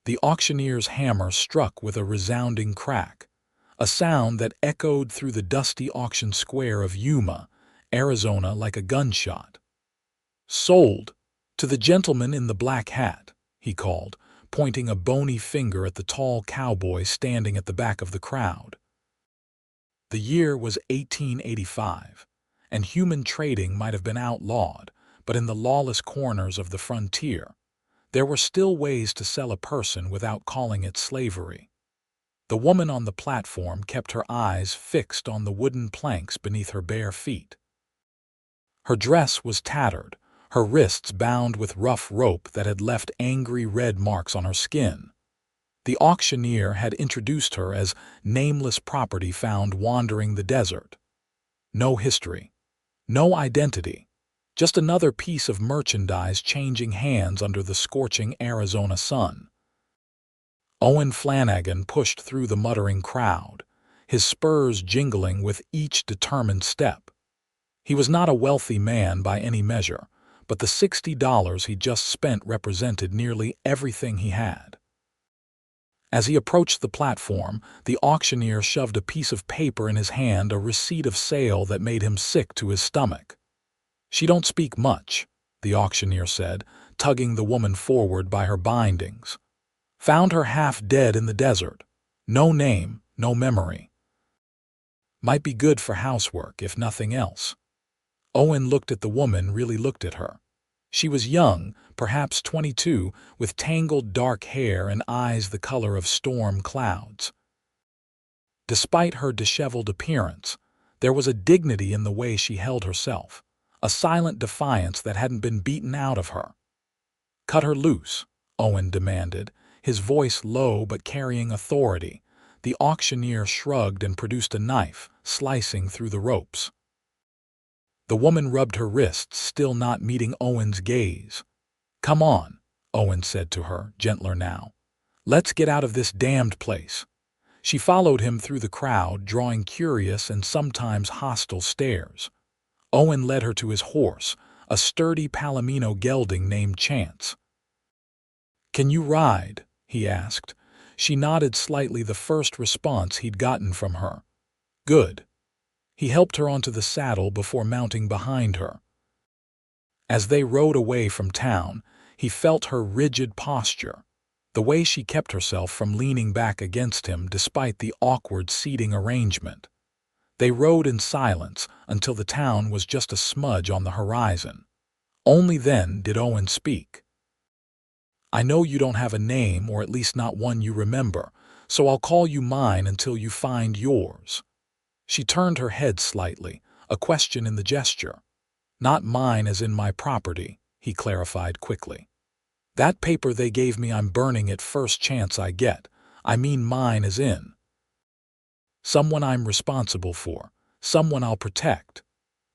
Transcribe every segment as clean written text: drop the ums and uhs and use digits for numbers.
The auctioneer's hammer struck with a resounding crack, a sound that echoed through the dusty auction square of Yuma, Arizona like a gunshot. "Sold! To the gentleman in the black hat," he called, pointing a bony finger at the tall cowboy standing at the back of the crowd. The year was 1885, and human trading might have been outlawed, but in the lawless corners of the frontier, there were still ways to sell a person without calling it slavery. The woman on the platform kept her eyes fixed on the wooden planks beneath her bare feet. Her dress was tattered, her wrists bound with rough rope that had left angry red marks on her skin. The auctioneer had introduced her as nameless property found wandering the desert. No history, no identity, just another piece of merchandise changing hands under the scorching Arizona sun. Owen Flanagan pushed through the muttering crowd, his spurs jingling with each determined step. He was not a wealthy man by any measure, but the $60 he just spent represented nearly everything he had. As he approached the platform, the auctioneer shoved a piece of paper in his hand, a receipt of sale that made him sick to his stomach. "She don't speak much," the auctioneer said, tugging the woman forward by her bindings. "Found her half dead in the desert. No name, no memory. Might be good for housework, if nothing else." Owen looked at the woman, really looked at her. She was young, perhaps 22, with tangled dark hair and eyes the color of storm clouds. Despite her disheveled appearance, there was a dignity in the way she held herself, a silent defiance that hadn't been beaten out of her. "Cut her loose," Owen demanded, his voice low but carrying authority. The auctioneer shrugged and produced a knife, slicing through the ropes. The woman rubbed her wrists, still not meeting Owen's gaze. "Come on," Owen said to her, gentler now. "Let's get out of this damned place." She followed him through the crowd, drawing curious and sometimes hostile stares. Owen led her to his horse, a sturdy Palomino gelding named Chance. "Can you ride?" he asked. She nodded slightly, the first response he'd gotten from her. "Good." He helped her onto the saddle before mounting behind her. As they rode away from town, he felt her rigid posture, the way she kept herself from leaning back against him despite the awkward seating arrangement. They rode in silence until the town was just a smudge on the horizon. Only then did Owen speak. "I know you don't have a name, or at least not one you remember, so I'll call you mine until you find yours." She turned her head slightly, a question in the gesture. "Not mine as in my property," he clarified quickly. "That paper they gave me, I'm burning it first chance I get. I mean mine as in someone I'm responsible for, someone I'll protect."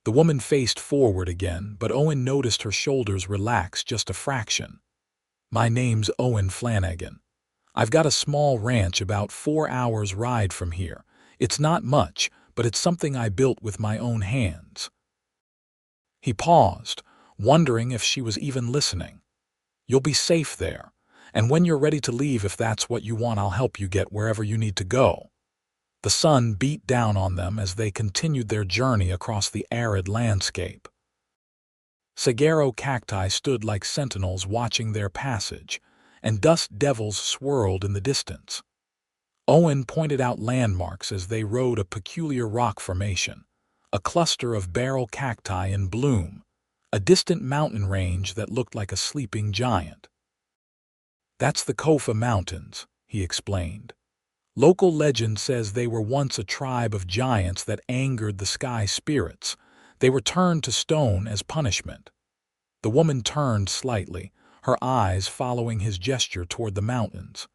The woman faced forward again, but Owen noticed her shoulders relax just a fraction. "My name's Owen Flanagan. I've got a small ranch about 4 hours' ride from here. It's not much, but it's something I built with my own hands." He paused, wondering if she was even listening. "You'll be safe there, and when you're ready to leave, if that's what you want, I'll help you get wherever you need to go." The sun beat down on them as they continued their journey across the arid landscape. Saguaro cacti stood like sentinels watching their passage, and dust devils swirled in the distance. Owen pointed out landmarks as they rode a peculiar rock formation, a cluster of barrel cacti in bloom, a distant mountain range that looked like a sleeping giant. "That's the Kofa Mountains," he explained. "Local legend says they were once a tribe of giants that angered the sky spirits. They were turned to stone as punishment." The woman turned slightly, her eyes following his gesture toward the mountains.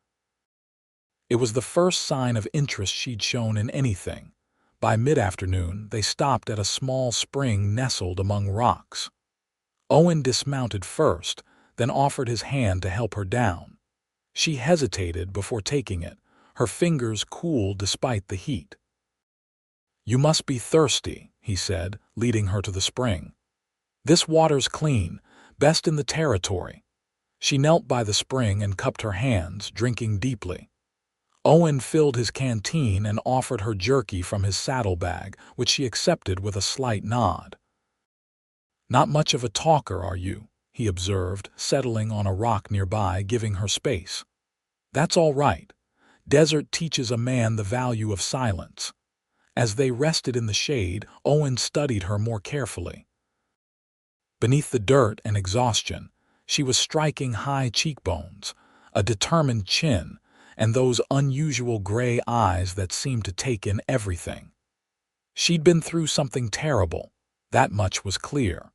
It was the first sign of interest she'd shown in anything. By mid-afternoon, they stopped at a small spring nestled among rocks. Owen dismounted first, then offered his hand to help her down. She hesitated before taking it, her fingers cool despite the heat. "You must be thirsty," he said, leading her to the spring. "This water's clean, best in the territory." She knelt by the spring and cupped her hands, drinking deeply. Owen filled his canteen and offered her jerky from his saddlebag, which she accepted with a slight nod. "Not much of a talker, are you?" he observed, settling on a rock nearby, giving her space. "That's all right. Desert teaches a man the value of silence." As they rested in the shade, Owen studied her more carefully. Beneath the dirt and exhaustion, she was striking high cheekbones, a determined chin, and those unusual gray eyes that seemed to take in everything. She'd been through something terrible, that much was clear.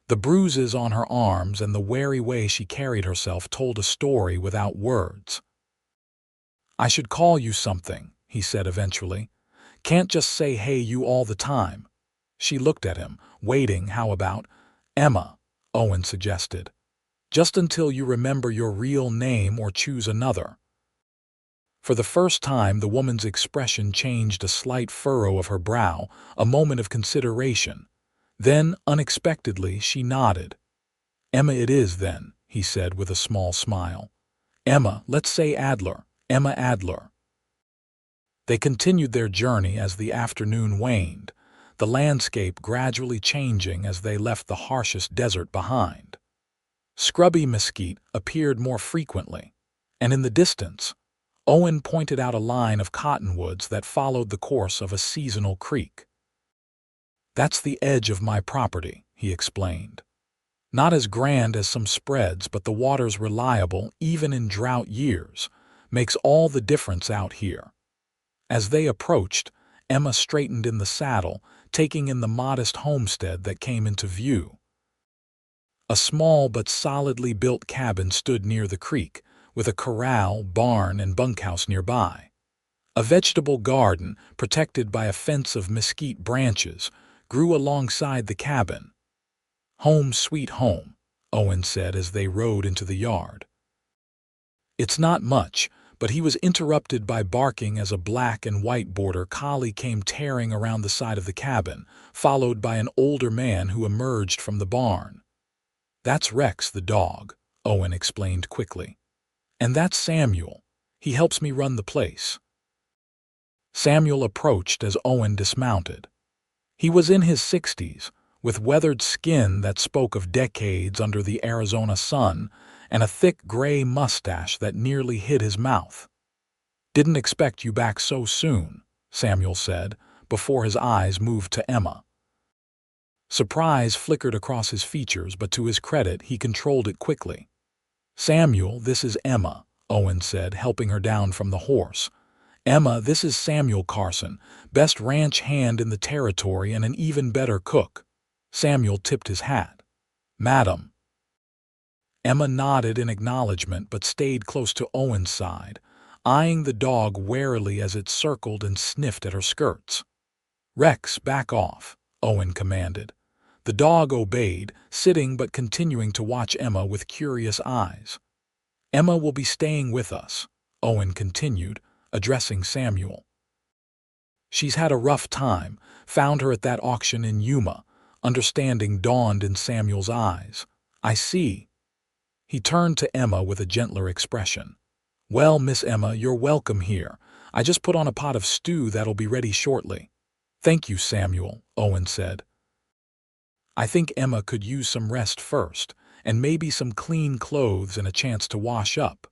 The bruises on her arms and the wary way she carried herself told a story without words. "I should call you something," he said eventually. "Can't just say hey you all the time." She looked at him, waiting. "How about Emma?" Owen suggested. "Just until you remember your real name or choose another." For the first time, the woman's expression changed, a slight furrow of her brow, a moment of consideration. Then, unexpectedly, she nodded. "Emma it is, then," he said with a small smile. "Emma, let's say Adler. Emma Adler." They continued their journey as the afternoon waned, the landscape gradually changing as they left the harshest desert behind. Scrubby mesquite appeared more frequently, and in the distance, Owen pointed out a line of cottonwoods that followed the course of a seasonal creek. "That's the edge of my property," he explained. "Not as grand as some spreads, but the water's reliable even in drought years. Makes all the difference out here." As they approached, Emma straightened in the saddle, taking in the modest homestead that came into view. A small but solidly built cabin stood near the creek, with a corral, barn, and bunkhouse nearby. A vegetable garden, protected by a fence of mesquite branches, grew alongside the cabin. "Home sweet home," Owen said as they rode into the yard. "It's not much," but he was interrupted by barking as a black and white border collie came tearing around the side of the cabin, followed by an older man who emerged from the barn. "That's Rex, the dog," Owen explained quickly. "And that's Samuel. He helps me run the place." Samuel approached as Owen dismounted. He was in his 60s, with weathered skin that spoke of decades under the Arizona sun, and a thick gray mustache that nearly hid his mouth. "Didn't expect you back so soon," Samuel said, before his eyes moved to Emma. Surprise flickered across his features, but to his credit, he controlled it quickly. "Samuel, this is Emma," Owen said, helping her down from the horse. "Emma, this is Samuel Carson, best ranch hand in the territory and an even better cook." Samuel tipped his hat. "Madam." Emma nodded in acknowledgement but stayed close to Owen's side, eyeing the dog warily as it circled and sniffed at her skirts. "Rex, back off," Owen commanded. The dog obeyed, sitting but continuing to watch Emma with curious eyes. "Emma will be staying with us," Owen continued, addressing Samuel. "She's had a rough time, found her at that auction in Yuma." Understanding dawned in Samuel's eyes. "I see." He turned to Emma with a gentler expression. "Well, Miss Emma, you're welcome here. I just put on a pot of stew that'll be ready shortly." "Thank you, Samuel," Owen said. "I think Emma could use some rest first, and maybe some clean clothes and a chance to wash up."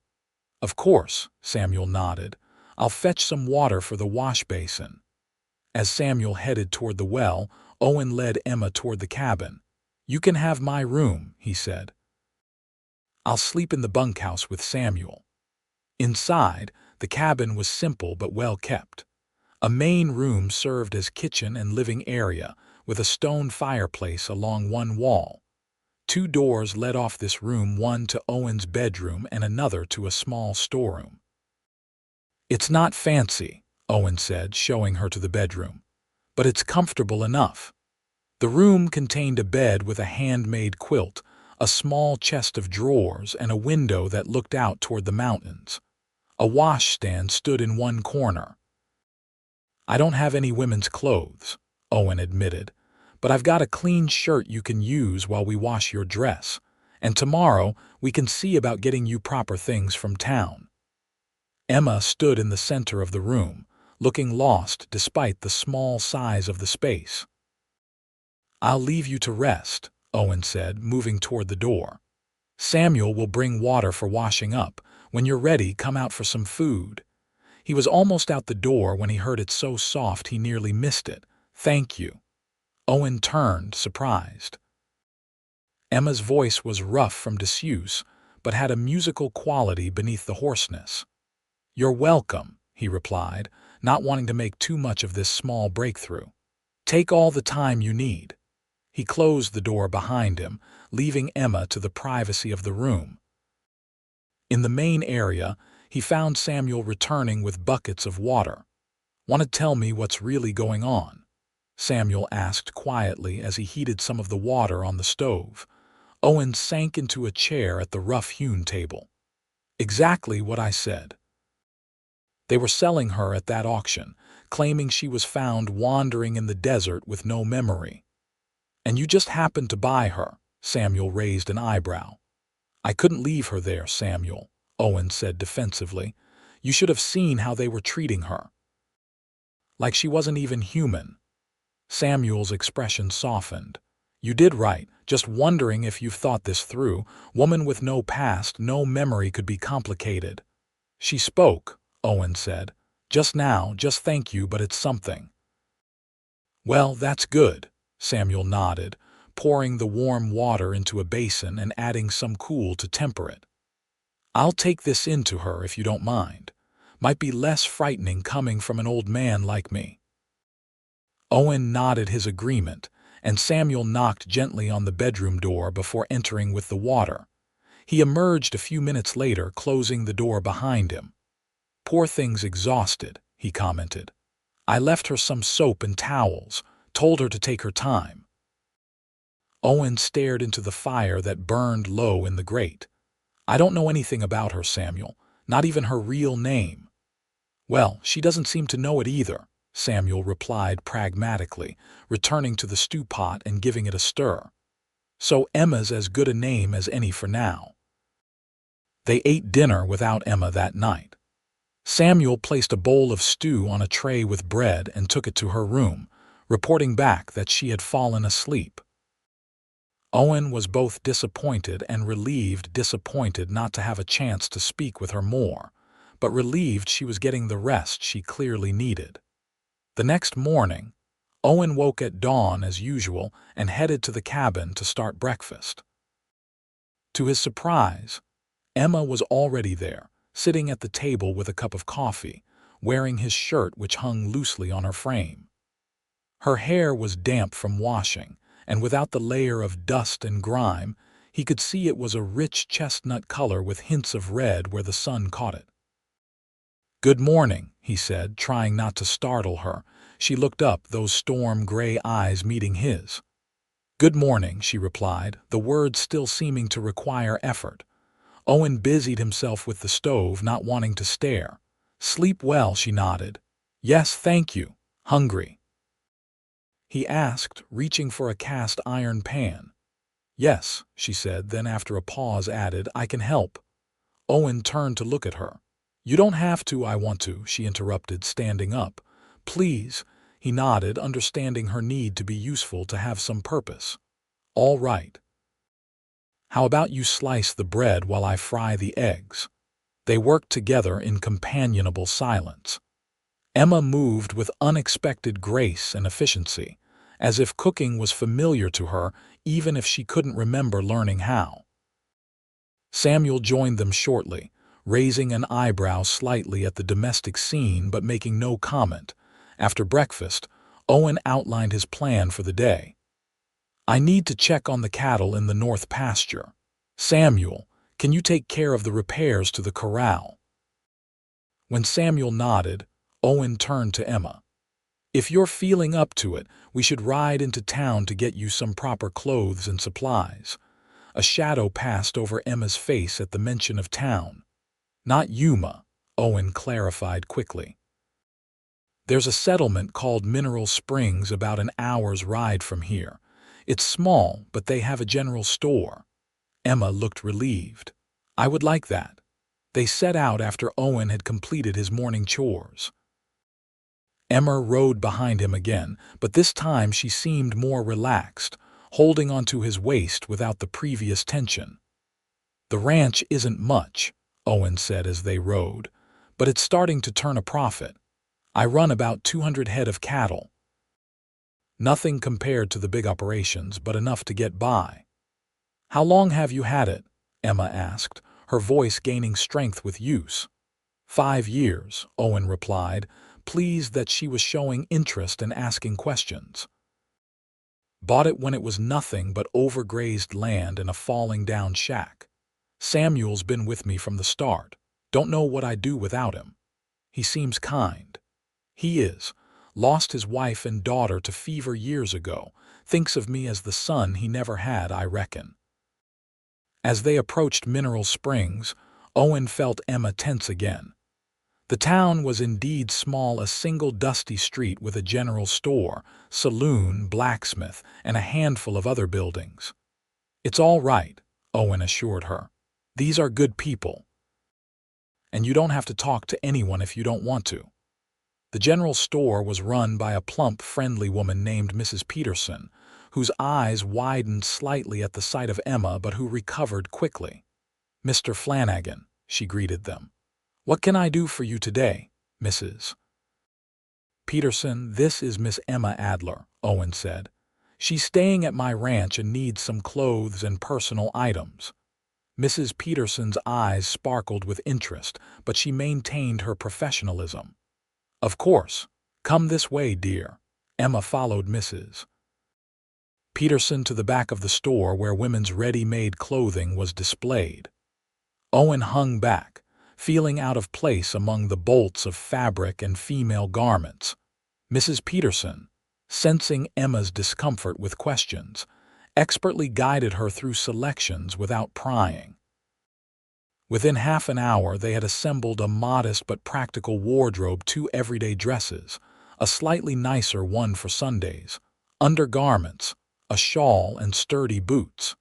"Of course," Samuel nodded. "I'll fetch some water for the wash basin." As Samuel headed toward the well, Owen led Emma toward the cabin. "You can have my room," he said. "I'll sleep in the bunkhouse with Samuel." Inside, the cabin was simple but well kept. A main room served as kitchen and living area, with a stone fireplace along one wall. 2 doors led off this room, one to Owen's bedroom and another to a small storeroom. "It's not fancy," Owen said, showing her to the bedroom, "but it's comfortable enough." The room contained a bed with a handmade quilt, a small chest of drawers, and a window that looked out toward the mountains. A washstand stood in one corner. "I don't have any women's clothes," Owen admitted, "but I've got a clean shirt you can use while we wash your dress. And tomorrow we can see about getting you proper things from town." Emma stood in the center of the room, looking lost despite the small size of the space. "I'll leave you to rest," Owen said, moving toward the door. "Samuel will bring water for washing up. When you're ready, come out for some food." He was almost out the door when he heard it so soft he nearly missed it. "Thank you." Owen turned, surprised. Emma's voice was rough from disuse, but had a musical quality beneath the hoarseness. "You're welcome," he replied, not wanting to make too much of this small breakthrough. "Take all the time you need." He closed the door behind him, leaving Emma to the privacy of the room. In the main area, he found Samuel returning with buckets of water. "Want to tell me what's really going on?" Samuel asked quietly as he heated some of the water on the stove. Owen sank into a chair at the rough-hewn table. "Exactly what I said. They were selling her at that auction, claiming she was found wandering in the desert with no memory. And you just happened to buy her." Samuel raised an eyebrow. "I couldn't leave her there, Samuel," Owen said defensively. "You should have seen how they were treating her. Like she wasn't even human." Samuel's expression softened. "You did right, just wondering if you've thought this through. Woman with no past, no memory could be complicated." "She spoke," Owen said. "Just now, just thank you, but it's something." "Well, that's good," Samuel nodded, pouring the warm water into a basin and adding some cool to temper it. "I'll take this in to her if you don't mind. Might be less frightening coming from an old man like me." Owen nodded his agreement, and Samuel knocked gently on the bedroom door before entering with the water. He emerged a few minutes later, closing the door behind him. "Poor thing's exhausted," he commented. "I left her some soap and towels, told her to take her time." Owen stared into the fire that burned low in the grate. "I don't know anything about her, Samuel, not even her real name." "Well, she doesn't seem to know it either," Samuel replied pragmatically, returning to the stew pot and giving it a stir. "So Emma's as good a name as any for now." They ate dinner without Emma that night. Samuel placed a bowl of stew on a tray with bread and took it to her room, reporting back that she had fallen asleep. Owen was both disappointed and relieved. Disappointed not to have a chance to speak with her more, but relieved she was getting the rest she clearly needed. The next morning, Owen woke at dawn as usual and headed to the cabin to start breakfast. To his surprise, Emma was already there, sitting at the table with a cup of coffee, wearing his shirt which hung loosely on her frame. Her hair was damp from washing, and without the layer of dust and grime, he could see it was a rich chestnut color with hints of red where the sun caught it. "Good morning," he said, trying not to startle her. She looked up, those storm-gray eyes meeting his. "Good morning," she replied, the words still seeming to require effort. Owen busied himself with the stove, not wanting to stare. "Sleep well," she nodded. "Yes, thank you. Hungry?" he asked, reaching for a cast-iron pan. "Yes," she said, then after a pause added, "I can help." Owen turned to look at her. "You don't have to, I want to," she interrupted, standing up. "Please," he nodded, understanding her need to be useful, to have some purpose. "All right. How about you slice the bread while I fry the eggs?" They worked together in companionable silence. Emma moved with unexpected grace and efficiency, as if cooking was familiar to her even if she couldn't remember learning how. Samuel joined them shortly, raising an eyebrow slightly at the domestic scene but making no comment. After breakfast, Owen outlined his plan for the day. "I need to check on the cattle in the north pasture. Samuel, can you take care of the repairs to the corral?" When Samuel nodded, Owen turned to Emma. "If you're feeling up to it, we should ride into town to get you some proper clothes and supplies." A shadow passed over Emma's face at the mention of town. "Not Yuma," Owen clarified quickly. "There's a settlement called Mineral Springs about an hour's ride from here. It's small, but they have a general store." Emma looked relieved. I would like that. They set out after Owen had completed his morning chores. Emma rode behind him again, but this time she seemed more relaxed, holding onto his waist without the previous tension. The ranch isn't much, Owen said as they rode, but it's starting to turn a profit. I run about 200 head of cattle. Nothing compared to the big operations, but enough to get by. How long have you had it? Emma asked, her voice gaining strength with use. 5 years, Owen replied, pleased that she was showing interest and asking questions. Bought it when it was nothing but overgrazed land and a falling-down shack. Samuel's been with me from the start. Don't know what I'd do without him. He seems kind. He is. Lost his wife and daughter to fever years ago. Thinks of me as the son he never had, I reckon. As they approached Mineral Springs, Owen felt Emma tense again. The town was indeed small, a single dusty street with a general store, saloon, blacksmith, and a handful of other buildings. It's all right, Owen assured her. These are good people. And you don't have to talk to anyone if you don't want to. The general store was run by a plump, friendly woman named Mrs. Peterson, whose eyes widened slightly at the sight of Emma but who recovered quickly. Mr. Flanagan, she greeted them. What can I do for you today, Mrs. Peterson? This is Miss Emma Adler, Owen said. She's staying at my ranch and needs some clothes and personal items. Mrs. Peterson's eyes sparkled with interest, but she maintained her professionalism. Of course. Come this way, dear. Emma followed Mrs. Peterson to the back of the store where women's ready-made clothing was displayed. Owen hung back, feeling out of place among the bolts of fabric and female garments. Mrs. Peterson, sensing Emma's discomfort with questions, expertly guided her through selections without prying. Within half an hour they had assembled a modest but practical wardrobe: 2 everyday dresses, a slightly nicer one for Sundays, undergarments, a shawl, and sturdy boots.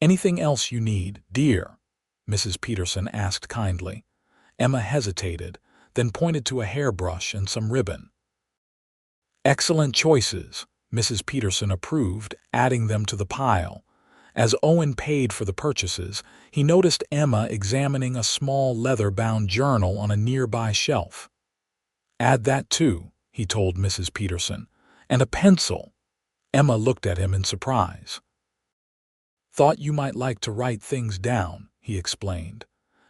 Anything else you need, dear? Mrs. Peterson asked kindly. Emma hesitated, then pointed to a hairbrush and some ribbon. Excellent choices, Mrs. Peterson approved, adding them to the pile. As Owen paid for the purchases, he noticed Emma examining a small leather-bound journal on a nearby shelf. Add that too, he told Mrs. Peterson. And a pencil. Emma looked at him in surprise. Thought you might like to write things down, he explained.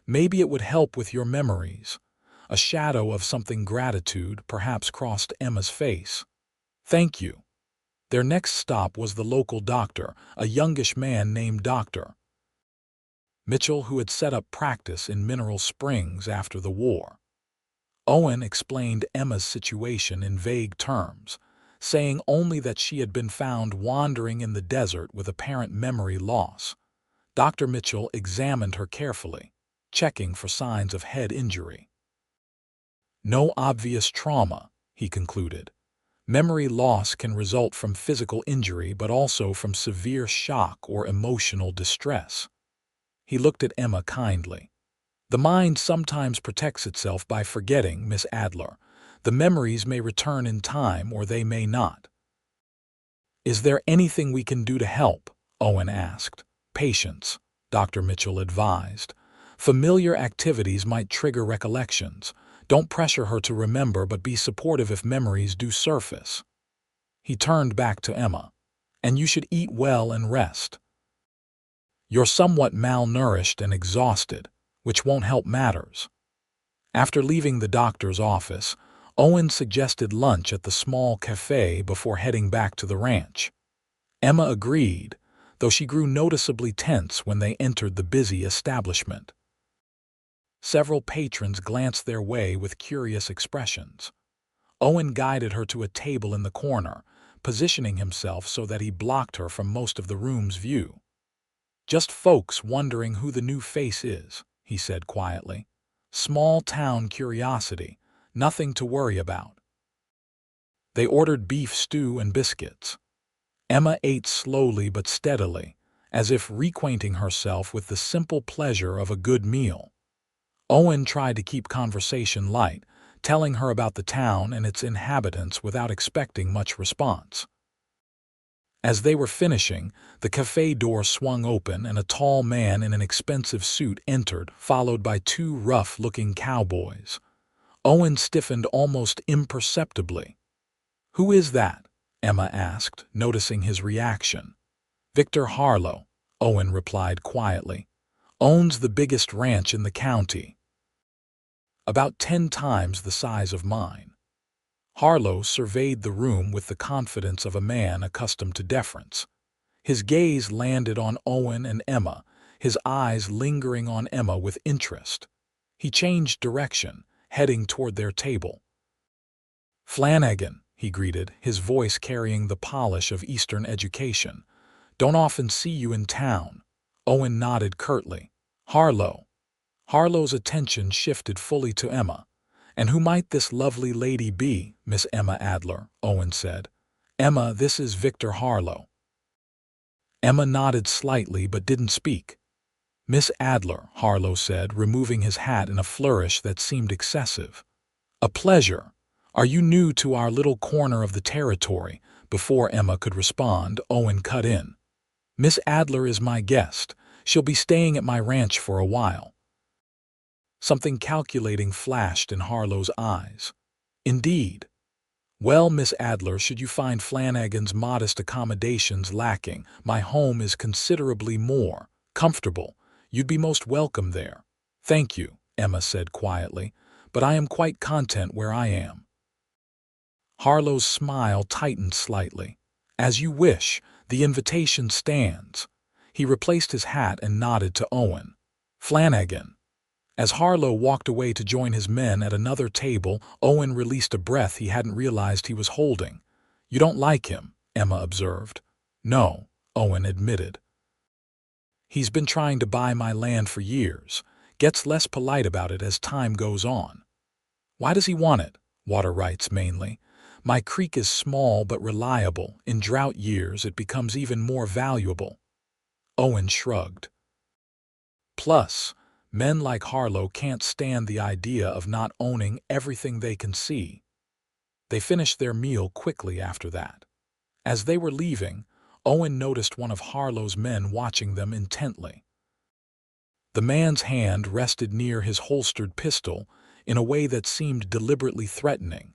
Maybe it would help with your memories. A shadow of something gratitude perhaps crossed Emma's face. Thank you. Their next stop was the local doctor, a youngish man named Dr. Mitchell, who had set up practice in Mineral Springs after the war. Owen explained Emma's situation in vague terms, saying only that she had been found wandering in the desert with apparent memory loss. Dr. Mitchell examined her carefully, checking for signs of head injury. No obvious trauma, he concluded. Memory loss can result from physical injury but also from severe shock or emotional distress. He looked at Emma kindly. The mind sometimes protects itself by forgetting, Miss Adler. The memories may return in time or they may not. Is there anything we can do to help? Owen asked. Patience, Dr. Mitchell advised. Familiar activities might trigger recollections. Don't pressure her to remember, but be supportive if memories do surface. He turned back to Emma. And you should eat well and rest. You're somewhat malnourished and exhausted, which won't help matters. After leaving the doctor's office, Owen suggested lunch at the small cafe before heading back to the ranch. Emma agreed, though she grew noticeably tense when they entered the busy establishment. Several patrons glanced their way with curious expressions. Owen guided her to a table in the corner, positioning himself so that he blocked her from most of the room's view. Just folks wondering who the new face is, he said quietly. Small-town curiosity, nothing to worry about. They ordered beef stew and biscuits. Emma ate slowly but steadily, as if reacquainting herself with the simple pleasure of a good meal. Owen tried to keep conversation light, telling her about the town and its inhabitants without expecting much response. As they were finishing, the cafe door swung open and a tall man in an expensive suit entered, followed by two rough-looking cowboys. Owen stiffened almost imperceptibly. "Who is that?" Emma asked, noticing his reaction. "Victor Harlow," Owen replied quietly. "Owns the biggest ranch in the county. About 10 times the size of mine." Harlow surveyed the room with the confidence of a man accustomed to deference. His gaze landed on Owen and Emma, his eyes lingering on Emma with interest. He changed direction, heading toward their table. "Flanagan," he greeted, his voice carrying the polish of Eastern education. "Don't often see you in town." Owen nodded curtly. "Harlow." Harlow's attention shifted fully to Emma. "And who might this lovely lady be, Miss Emma Adler?" Owen said. "Emma, this is Victor Harlow." Emma nodded slightly but didn't speak. "Miss Adler," Harlow said, removing his hat in a flourish that seemed excessive. "A pleasure. Are you new to our little corner of the territory?" Before Emma could respond, Owen cut in. "Miss Adler is my guest. She'll be staying at my ranch for a while." Something calculating flashed in Harlow's eyes. "Indeed. Well, Miss Adler, should you find Flanagan's modest accommodations lacking, my home is considerably more comfortable. You'd be most welcome there." "Thank you," Emma said quietly, "but I am quite content where I am." Harlow's smile tightened slightly. "As you wish. The invitation stands." He replaced his hat and nodded to Owen. "Flanagan." As Harlow walked away to join his men at another table, Owen released a breath he hadn't realized he was holding. "You don't like him," Emma observed. "No," Owen admitted. "He's been trying to buy my land for years. Gets less polite about it as time goes on." "Why does he want it?" "Water rights, mainly. My creek is small but reliable. In drought years, it becomes even more valuable." Owen shrugged. "Plus, men like Harlow can't stand the idea of not owning everything they can see." They finished their meal quickly after that. As they were leaving, Owen noticed one of Harlow's men watching them intently. The man's hand rested near his holstered pistol in a way that seemed deliberately threatening.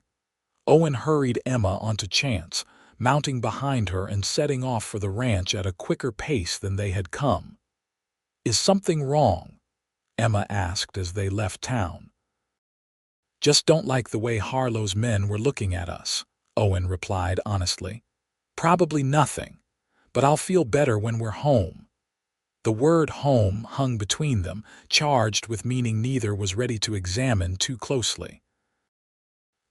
Owen hurried Emma onto Chance, mounting behind her and setting off for the ranch at a quicker pace than they had come. "Is something wrong?" Emma asked as they left town. "Just don't like the way Harlow's men were looking at us," Owen replied honestly. "Probably nothing, but I'll feel better when we're home." The word home hung between them, charged with meaning neither was ready to examine too closely.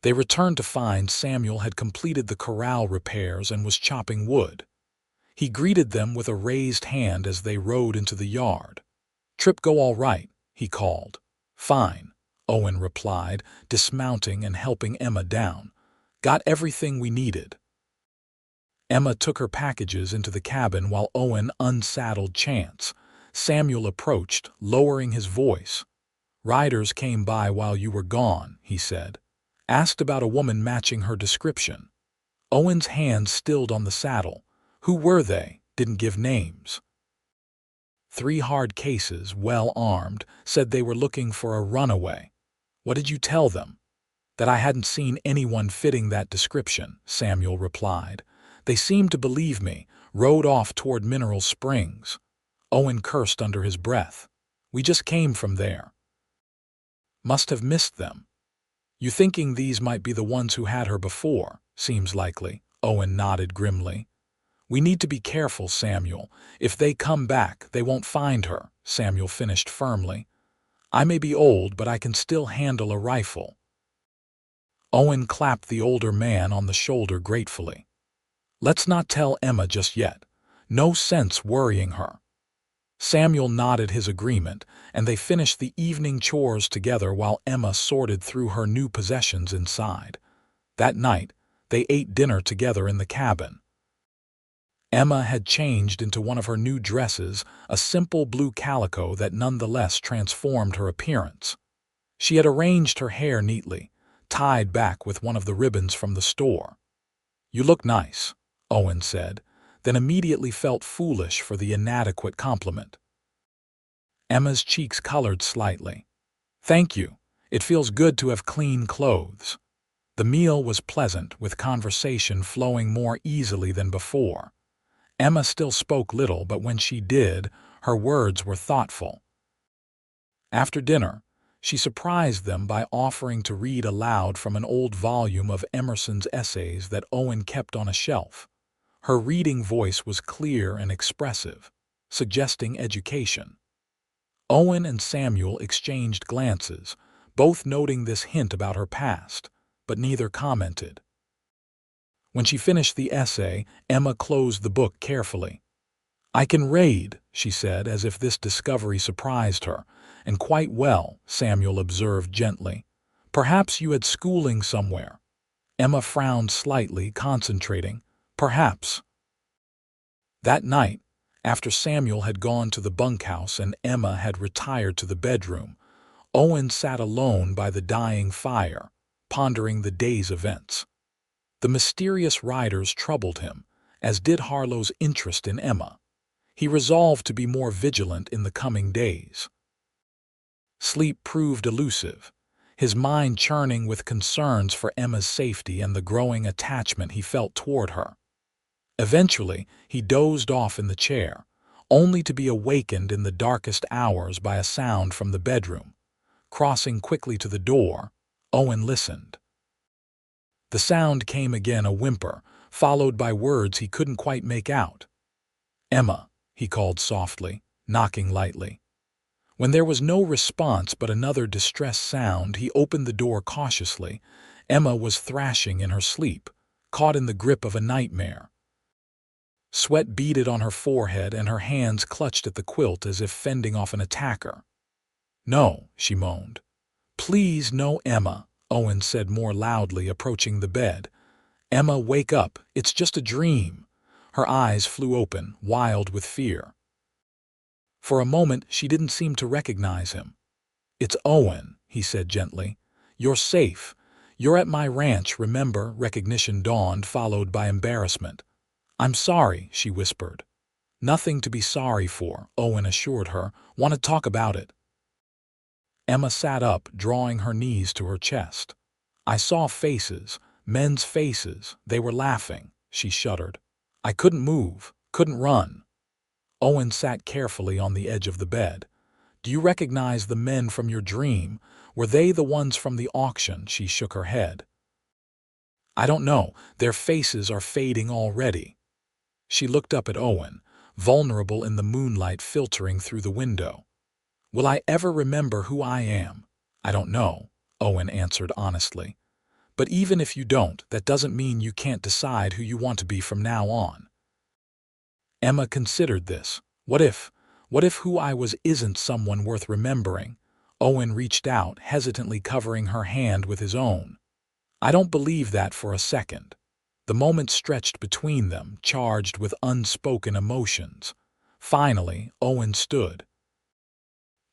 They returned to find Samuel had completed the corral repairs and was chopping wood. He greeted them with a raised hand as they rode into the yard. "Trip go all right?" he called. "Fine," Owen replied, dismounting and helping Emma down. "Got everything we needed." Emma took her packages into the cabin while Owen unsaddled Chance. Samuel approached, lowering his voice. "Riders came by while you were gone," he said. "Asked about a woman matching her description." Owen's hands stilled on the saddle. "Who were they?" "Didn't give names." 3 hard cases, well armed, said they were looking for a runaway. "What did you tell them?" "That I hadn't seen anyone fitting that description," Samuel replied. "They seemed to believe me, rode off toward Mineral Springs." Owen cursed under his breath. "We just came from there." "Must have missed them." "You thinking these might be the ones who had her before?" "Seems likely," Owen nodded grimly. "We need to be careful, Samuel. If they come back, they won't find her," Samuel finished firmly. "I may be old, but I can still handle a rifle." Owen clapped the older man on the shoulder gratefully. "Let's not tell Emma just yet. No sense worrying her." Samuel nodded his agreement, and they finished the evening chores together while Emma sorted through her new possessions inside. That night, they ate dinner together in the cabin. Emma had changed into one of her new dresses, a simple blue calico that nonetheless transformed her appearance. She had arranged her hair neatly, tied back with one of the ribbons from the store. "You look nice," Owen said, then immediately felt foolish for the inadequate compliment. Emma's cheeks colored slightly. "Thank you. It feels good to have clean clothes." The meal was pleasant, with conversation flowing more easily than before. Emma still spoke little, but when she did, her words were thoughtful. After dinner, she surprised them by offering to read aloud from an old volume of Emerson's essays that Owen kept on a shelf. Her reading voice was clear and expressive, suggesting education. Owen and Samuel exchanged glances, both noting this hint about her past, but neither commented. When she finished the essay, Emma closed the book carefully. "I can read," she said, as if this discovery surprised her. "And quite well," Samuel observed gently. "Perhaps you had schooling somewhere." Emma frowned slightly, concentrating. "Perhaps." That night, after Samuel had gone to the bunkhouse and Emma had retired to the bedroom, Owen sat alone by the dying fire, pondering the day's events. The mysterious riders troubled him, as did Harlow's interest in Emma. He resolved to be more vigilant in the coming days. Sleep proved elusive, his mind churning with concerns for Emma's safety and the growing attachment he felt toward her. Eventually, he dozed off in the chair, only to be awakened in the darkest hours by a sound from the bedroom. Crossing quickly to the door, Owen listened. The sound came again, a whimper, followed by words he couldn't quite make out. "Emma," he called softly, knocking lightly. When there was no response but another distressed sound, he opened the door cautiously. Emma was thrashing in her sleep, caught in the grip of a nightmare. Sweat beaded on her forehead and her hands clutched at the quilt as if fending off an attacker. "No," she moaned. "Please, no, Emma," Owen said more loudly, approaching the bed. "Emma, wake up. It's just a dream." Her eyes flew open, wild with fear. For a moment, she didn't seem to recognize him. "It's Owen," he said gently. "You're safe. You're at my ranch, remember?" Recognition dawned, followed by embarrassment. "I'm sorry," she whispered. "Nothing to be sorry for," Owen assured her. "Want to talk about it?" Emma sat up, drawing her knees to her chest. "I saw faces, men's faces. They were laughing," she shuddered. "I couldn't move, couldn't run." Owen sat carefully on the edge of the bed. "Do you recognize the men from your dream? Were they the ones from the auction?" She shook her head. "I don't know. Their faces are fading already." She looked up at Owen, vulnerable in the moonlight filtering through the window. "Will I ever remember who I am?" "I don't know," Owen answered honestly. "But even if you don't, that doesn't mean you can't decide who you want to be from now on." Emma considered this. What if who I was isn't someone worth remembering? Owen reached out, hesitantly covering her hand with his own. "I don't believe that for a second." The moment stretched between them, charged with unspoken emotions. Finally, Owen stood.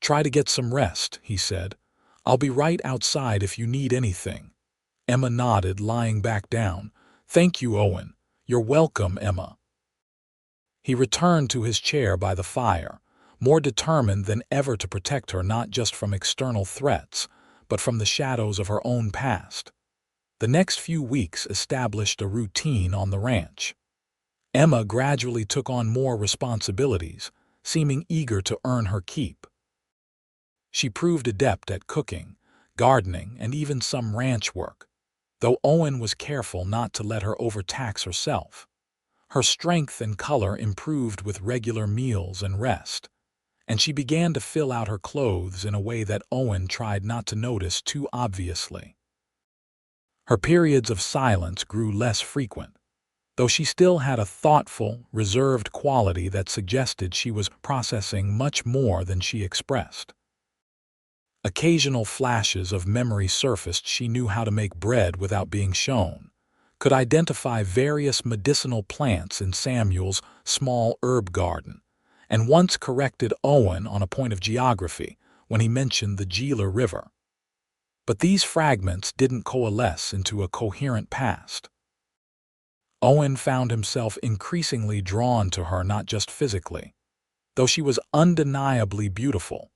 "Try to get some rest," he said. "I'll be right outside if you need anything." Emma nodded, lying back down. "Thank you, Owen." "You're welcome, Emma." He returned to his chair by the fire, more determined than ever to protect her not just from external threats, but from the shadows of her own past. The next few weeks established a routine on the ranch. Emma gradually took on more responsibilities, seeming eager to earn her keep. She proved adept at cooking, gardening, and even some ranch work, though Owen was careful not to let her overtax herself. Her strength and color improved with regular meals and rest, and she began to fill out her clothes in a way that Owen tried not to notice too obviously. Her periods of silence grew less frequent, though she still had a thoughtful, reserved quality that suggested she was processing much more than she expressed. Occasional flashes of memory surfaced. She knew how to make bread without being shown, could identify various medicinal plants in Samuel's small herb garden, and once corrected Owen on a point of geography when he mentioned the Gila River. But these fragments didn't coalesce into a coherent past. Owen found himself increasingly drawn to her not just physically, though she was undeniably beautiful,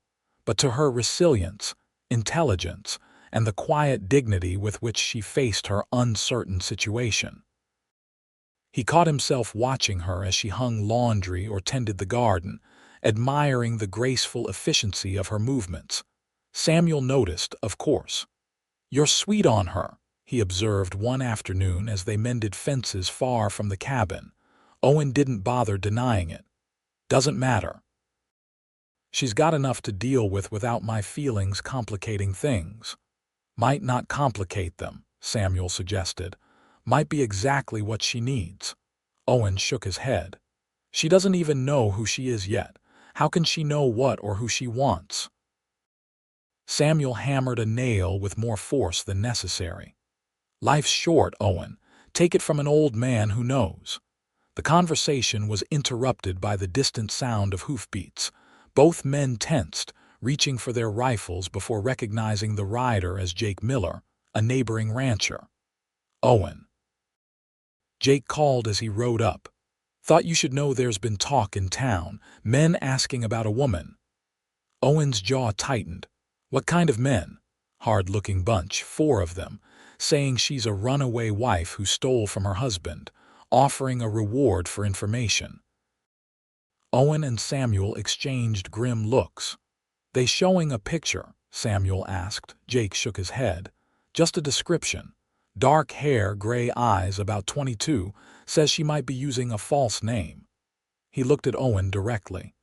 but to her resilience, intelligence, and the quiet dignity with which she faced her uncertain situation. He caught himself watching her as she hung laundry or tended the garden, admiring the graceful efficiency of her movements. Samuel noticed, of course. "You're sweet on her," he observed one afternoon as they mended fences far from the cabin. Owen didn't bother denying it. "Doesn't matter. She's got enough to deal with without my feelings complicating things." "Might not complicate them," Samuel suggested. "Might be exactly what she needs." Owen shook his head. "She doesn't even know who she is yet. How can she know what or who she wants?" Samuel hammered a nail with more force than necessary. "Life's short, Owen. Take it from an old man who knows." The conversation was interrupted by the distant sound of hoofbeats. Both men tensed, reaching for their rifles before recognizing the rider as Jake Miller, a neighboring rancher. "Owen," Jake called as he rode up. "Thought you should know there's been talk in town, men asking about a woman." Owen's jaw tightened. "What kind of men?" "Hard-looking bunch, 4 of them, saying she's a runaway wife who stole from her husband, offering a reward for information." Owen and Samuel exchanged grim looks. "They showing a picture?" Samuel asked. Jake shook his head. "Just a description. Dark hair, gray eyes, about 22, says she might be using a false name." He looked at Owen directly.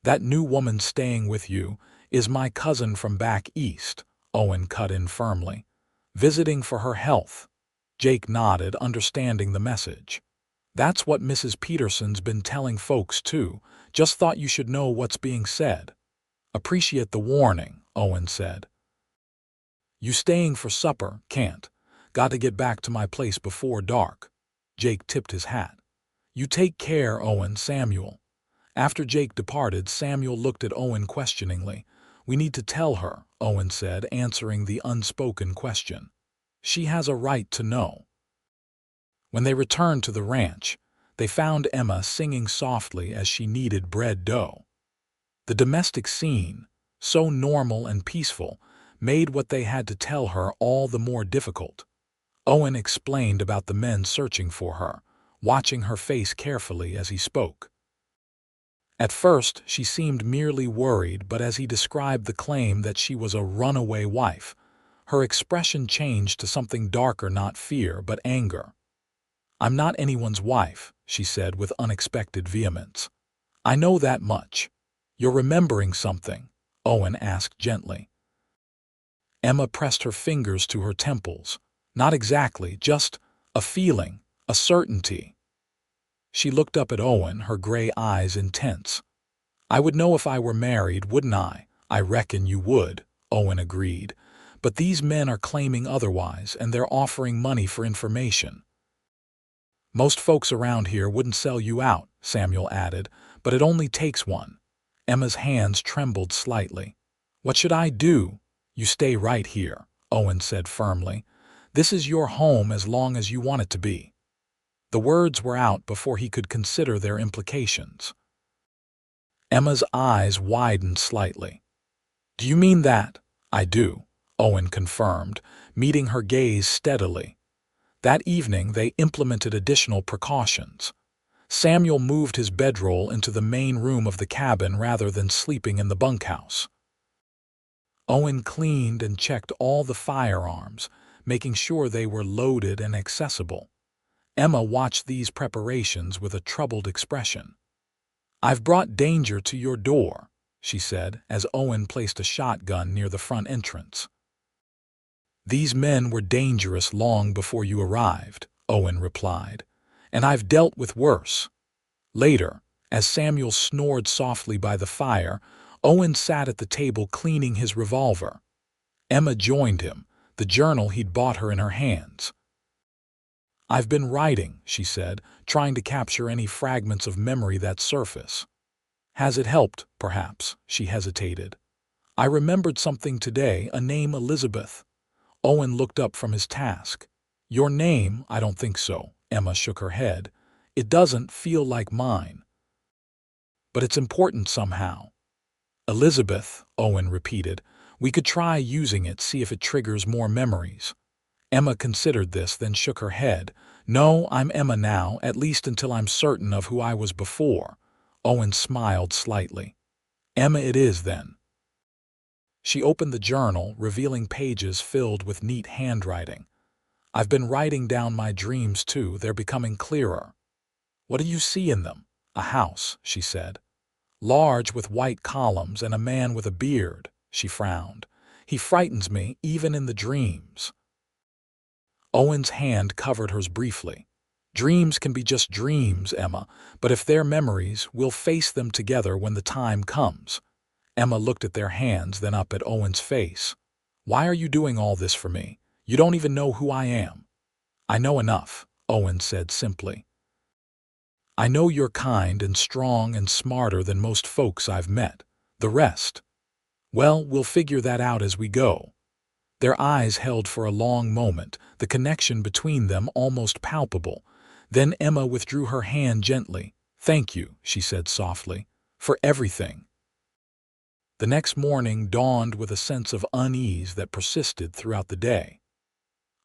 "That new woman staying with you is my cousin from back east," Owen cut in firmly. "Visiting for her health." Jake nodded, understanding the message. "That's what Mrs. Peterson's been telling folks too. Just thought you should know what's being said." "Appreciate the warning," Owen said. "You staying for supper?" "Can't. Got to get back to my place before dark." Jake tipped his hat. "You take care, Owen." "Samuel." After Jake departed, Samuel looked at Owen questioningly. "We need to tell her," Owen said, answering the unspoken question. "She has a right to know." When they returned to the ranch, they found Emma singing softly as she kneaded bread dough. The domestic scene, so normal and peaceful, made what they had to tell her all the more difficult. Owen explained about the men searching for her, watching her face carefully as he spoke. At first, she seemed merely worried, but as he described the claim that she was a runaway wife, her expression changed to something darker, not fear, but anger. "I'm not anyone's wife," she said with unexpected vehemence. "I know that much." "You're remembering something?" Owen asked gently. Emma pressed her fingers to her temples. "Not exactly, just a feeling, a certainty." She looked up at Owen, her gray eyes intense. "I would know if I were married, wouldn't I?" "I reckon you would," Owen agreed. "But these men are claiming otherwise, and they're offering money for information." "Most folks around here wouldn't sell you out," Samuel added, "but it only takes one." Emma's hands trembled slightly. "What should I do?" "You stay right here," Owen said firmly. "This is your home as long as you want it to be." The words were out before he could consider their implications. Emma's eyes widened slightly. "Do you mean that?" "I do," Owen confirmed, meeting her gaze steadily. That evening they implemented additional precautions. Samuel moved his bedroll into the main room of the cabin rather than sleeping in the bunkhouse. Owen cleaned and checked all the firearms, making sure they were loaded and accessible. Emma watched these preparations with a troubled expression. "I've brought danger to your door," she said, as Owen placed a shotgun near the front entrance. "These men were dangerous long before you arrived," Owen replied, "and I've dealt with worse." Later, as Samuel snored softly by the fire, Owen sat at the table cleaning his revolver. Emma joined him, the journal he'd bought her in her hands. "I've been writing," she said, trying to capture any fragments of memory that surface. "Has it helped, perhaps?" She hesitated. "I remembered something today, a name Elizabeth." Owen looked up from his task. "Your name? I don't think so." Emma shook her head. "It doesn't feel like mine. But it's important somehow." "Elizabeth," Owen repeated. "We could try using it, see if it triggers more memories." Emma considered this, then shook her head. "No, I'm Emma now, at least until I'm certain of who I was before." Owen smiled slightly. "Emma it is, then." She opened the journal, revealing pages filled with neat handwriting. "I've been writing down my dreams, too. They're becoming clearer." "What do you see in them?" "A house," she said. "Large, with white columns, and a man with a beard." She frowned. "He frightens me, even in the dreams." Owen's hand covered hers briefly. "Dreams can be just dreams, Emma, but if they're memories, we'll face them together when the time comes." Emma looked at their hands, then up at Owen's face. "Why are you doing all this for me? You don't even know who I am." "I know enough," Owen said simply. "I know you're kind and strong and smarter than most folks I've met. The rest, well, we'll figure that out as we go." Their eyes held for a long moment, the connection between them almost palpable. Then Emma withdrew her hand gently. "Thank you," she said softly, "for everything." The next morning dawned with a sense of unease that persisted throughout the day.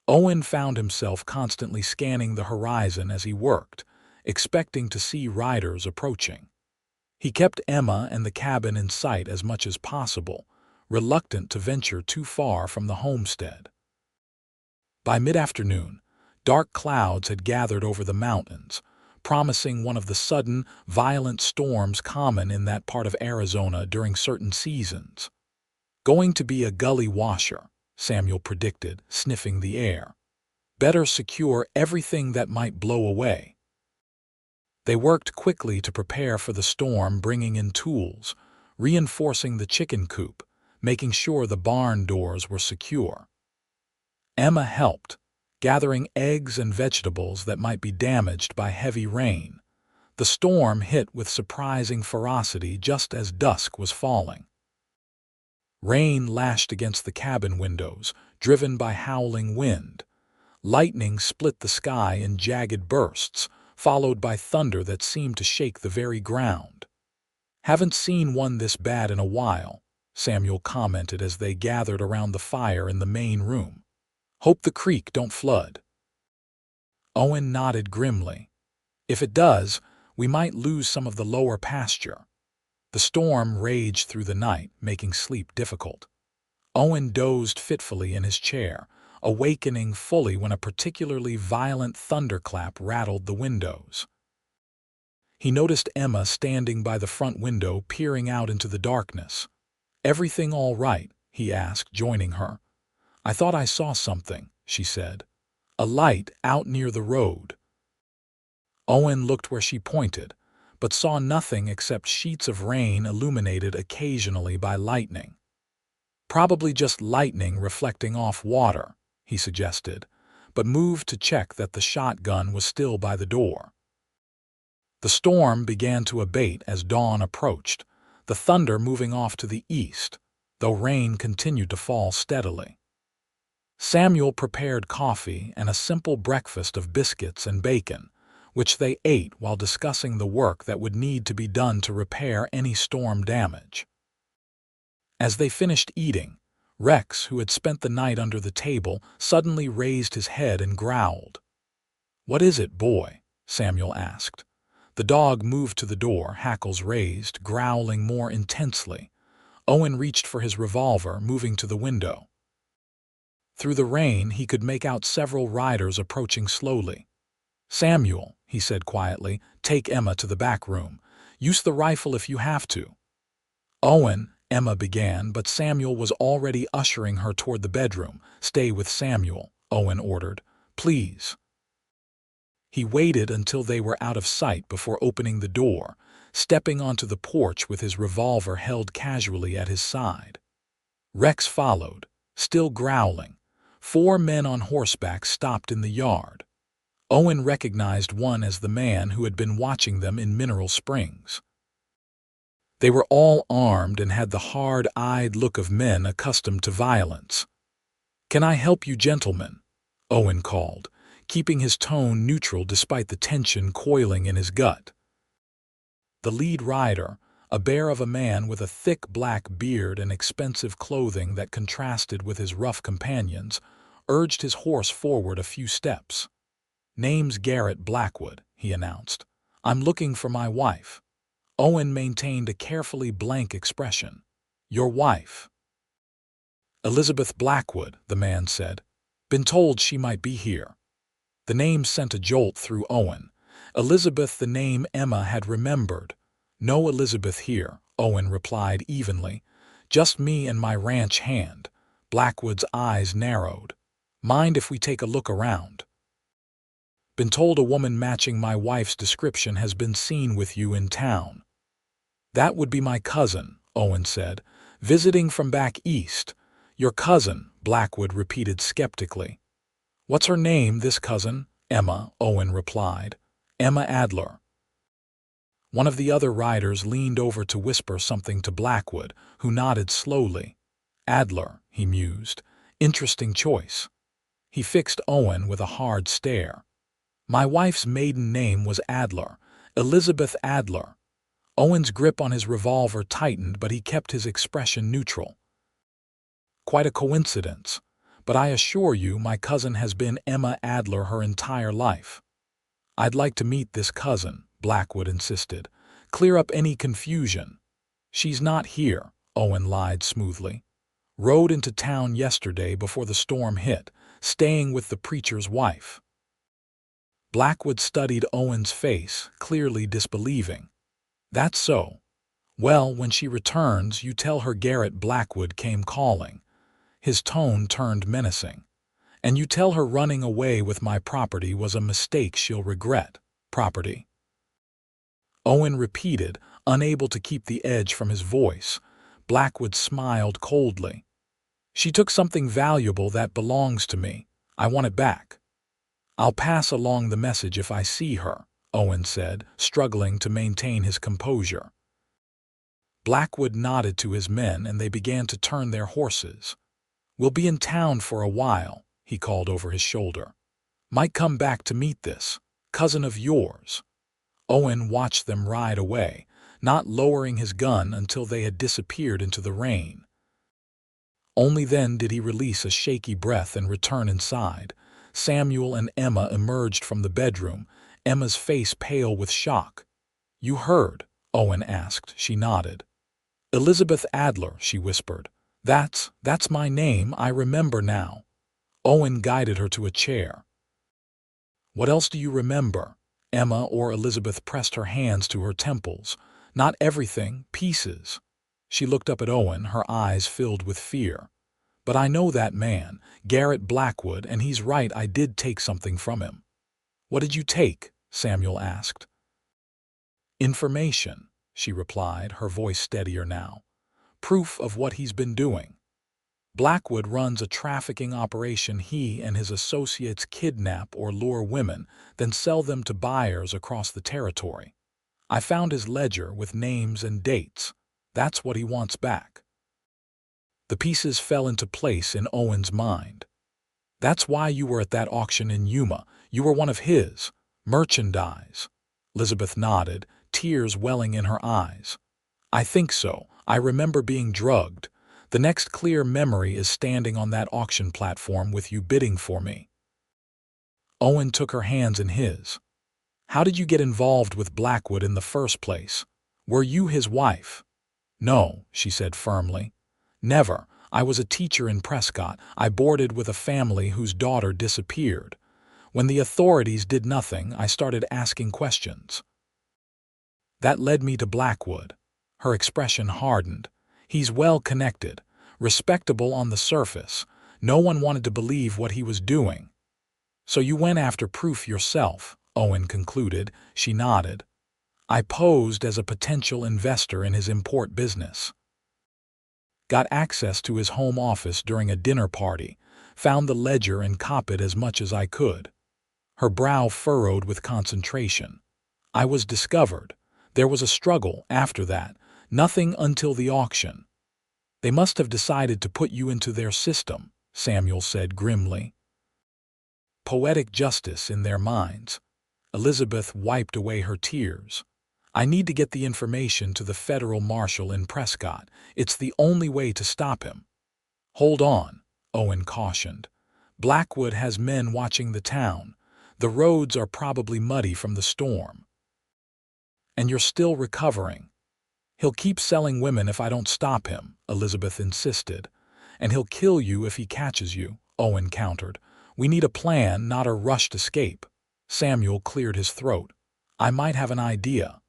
Owen found himself constantly scanning the horizon as he worked, expecting to see riders approaching. He kept Emma and the cabin in sight as much as possible, reluctant to venture too far from the homestead. By mid-afternoon, dark clouds had gathered over the mountains, promising one of the sudden, violent storms common in that part of Arizona during certain seasons. "Going to be a gully washer," Samuel predicted, sniffing the air. "Better secure everything that might blow away." They worked quickly to prepare for the storm, bringing in tools, reinforcing the chicken coop, making sure the barn doors were secure. Emma helped, gathering eggs and vegetables that might be damaged by heavy rain. The storm hit with surprising ferocity just as dusk was falling. Rain lashed against the cabin windows, driven by howling wind. Lightning split the sky in jagged bursts, followed by thunder that seemed to shake the very ground. "Haven't seen one this bad in a while," Samuel commented as they gathered around the fire in the main room. "Hope the creek don't flood." Owen nodded grimly. "If it does, we might lose some of the lower pasture." The storm raged through the night, making sleep difficult. Owen dozed fitfully in his chair, awakening fully when a particularly violent thunderclap rattled the windows. He noticed Emma standing by the front window, peering out into the darkness. "Everything all right?" he asked, joining her. "I thought I saw something," she said. "A light out near the road." Owen looked where she pointed, but saw nothing except sheets of rain illuminated occasionally by lightning. "Probably just lightning reflecting off water," he suggested, but moved to check that the shotgun was still by the door. The storm began to abate as dawn approached, the thunder moving off to the east, though rain continued to fall steadily. Samuel prepared coffee and a simple breakfast of biscuits and bacon, which they ate while discussing the work that would need to be done to repair any storm damage. As they finished eating, Rex, who had spent the night under the table, suddenly raised his head and growled. "What is it, boy?" Samuel asked. The dog moved to the door, hackles raised, growling more intensely. Owen reached for his revolver, moving to the window. Through the rain, he could make out several riders approaching slowly. "Samuel," he said quietly, "take Emma to the back room. Use the rifle if you have to." "Owen," Emma began, but Samuel was already ushering her toward the bedroom. "Stay with Samuel," Owen ordered. "Please." He waited until they were out of sight before opening the door, stepping onto the porch with his revolver held casually at his side. Rex followed, still growling. 4 men on horseback stopped in the yard. Owen recognized one as the man who had been watching them in Mineral Springs. They were all armed and had the hard-eyed look of men accustomed to violence. "Can I help you, gentlemen?" Owen called, keeping his tone neutral despite the tension coiling in his gut. The lead rider, a bear of a man with a thick black beard and expensive clothing that contrasted with his rough companions, urged his horse forward a few steps. "Name's Garrett Blackwood," he announced. "I'm looking for my wife." Owen maintained a carefully blank expression. "Your wife?" "Elizabeth Blackwood," the man said. "Been told she might be here." The name sent a jolt through Owen. Elizabeth, the name Emma had remembered. "No Elizabeth here," Owen replied evenly. "Just me and my ranch hand." Blackwood's eyes narrowed. "Mind if we take a look around?" "Been told a woman matching my wife's description has been seen with you in town." "That would be my cousin," Owen said. "Visiting from back east." "Your cousin," Blackwood repeated skeptically. "What's her name, this cousin?" "Emma," Owen replied. "Emma Adler." One of the other riders leaned over to whisper something to Blackwood, who nodded slowly. "Adler," he mused. "Interesting choice." He fixed Owen with a hard stare. "My wife's maiden name was Adler, Elizabeth Adler." Owen's grip on his revolver tightened, but he kept his expression neutral. "Quite a coincidence, but I assure you my cousin has been Emma Adler her entire life." "I'd like to meet this cousin," Blackwood insisted. "Clear up any confusion." "She's not here," Owen lied smoothly. "Rode into town yesterday before the storm hit, staying with the preacher's wife." Blackwood studied Owen's face, clearly disbelieving. "That's so. Well, when she returns, you tell her Garrett Blackwood came calling." His tone turned menacing. "And you tell her running away with my property was a mistake she'll regret." "Property?" Owen repeated, unable to keep the edge from his voice. Blackwood smiled coldly. "She took something valuable that belongs to me. I want it back." "I'll pass along the message if I see her," Owen said, struggling to maintain his composure. Blackwood nodded to his men and they began to turn their horses. "We'll be in town for a while," he called over his shoulder. "Might come back to meet this cousin of yours." Owen watched them ride away, not lowering his gun until they had disappeared into the rain. Only then did he release a shaky breath and return inside. Samuel and Emma emerged from the bedroom, Emma's face pale with shock. "You heard?" Owen asked. She nodded. "Elizabeth Adler," she whispered. That's my name, I remember now." Owen guided her to a chair. "What else do you remember?" Emma or Elizabeth pressed her hands to her temples. "Not everything, pieces." She looked up at Owen, her eyes filled with fear. "But I know that man, Garrett Blackwood, and he's right, I did take something from him." "What did you take?" Samuel asked. "Information," she replied, her voice steadier now. "Proof of what he's been doing. Blackwood runs a trafficking operation. He and his associates kidnap or lure women, then sell them to buyers across the territory. I found his ledger with names and dates. That's what he wants back." The pieces fell into place in Owen's mind. "That's why you were at that auction in Yuma. You were one of his merchandise." Elizabeth nodded, tears welling in her eyes. "I think so. I remember being drugged. The next clear memory is standing on that auction platform with you bidding for me." Owen took her hands in his. "How did you get involved with Blackwood in the first place? Were you his wife?" "No," she said firmly. "Never. I was a teacher in Prescott. I boarded with a family whose daughter disappeared. When the authorities did nothing, I started asking questions. That led me to Blackwood." Her expression hardened. "He's well connected, respectable on the surface. No one wanted to believe what he was doing." "So you went after proof yourself," Owen concluded. She nodded. "I posed as a potential investor in his import business. Got access to his home office during a dinner party, found the ledger and copied as much as I could." her brow furrowed with concentration. "I was discovered. There was a struggle after that. Nothing until the auction." "They must have decided to put you into their system," Samuel said grimly. "Poetic justice in their minds." Elizabeth wiped away her tears. "I need to get the information to the federal marshal in Prescott. It's the only way to stop him." "Hold on," Owen cautioned. "Blackwood has men watching the town. The roads are probably muddy from the storm. And you're still recovering." "He'll keep selling women if I don't stop him," Elizabeth insisted. "And he'll kill you if he catches you," Owen countered. "We need a plan, not a rushed escape." Samuel cleared his throat. "I might have an idea.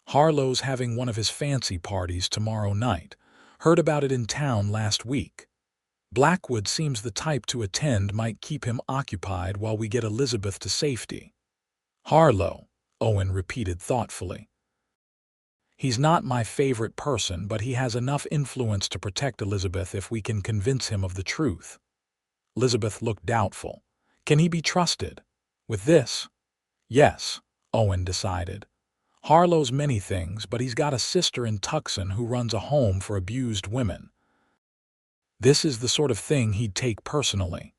Harlow's having one of his fancy parties tomorrow night. Heard about it in town last week. Blackwood seems the type to attend, might keep him occupied while we get Elizabeth to safety." "Harlow," Owen repeated thoughtfully. "He's not my favorite person, but he has enough influence to protect Elizabeth if we can convince him of the truth." Elizabeth looked doubtful. "Can he be trusted with this?" "Yes," Owen decided. "Harlow's many things, but he's got a sister in Tucson who runs a home for abused women. This is the sort of thing he'd take personally."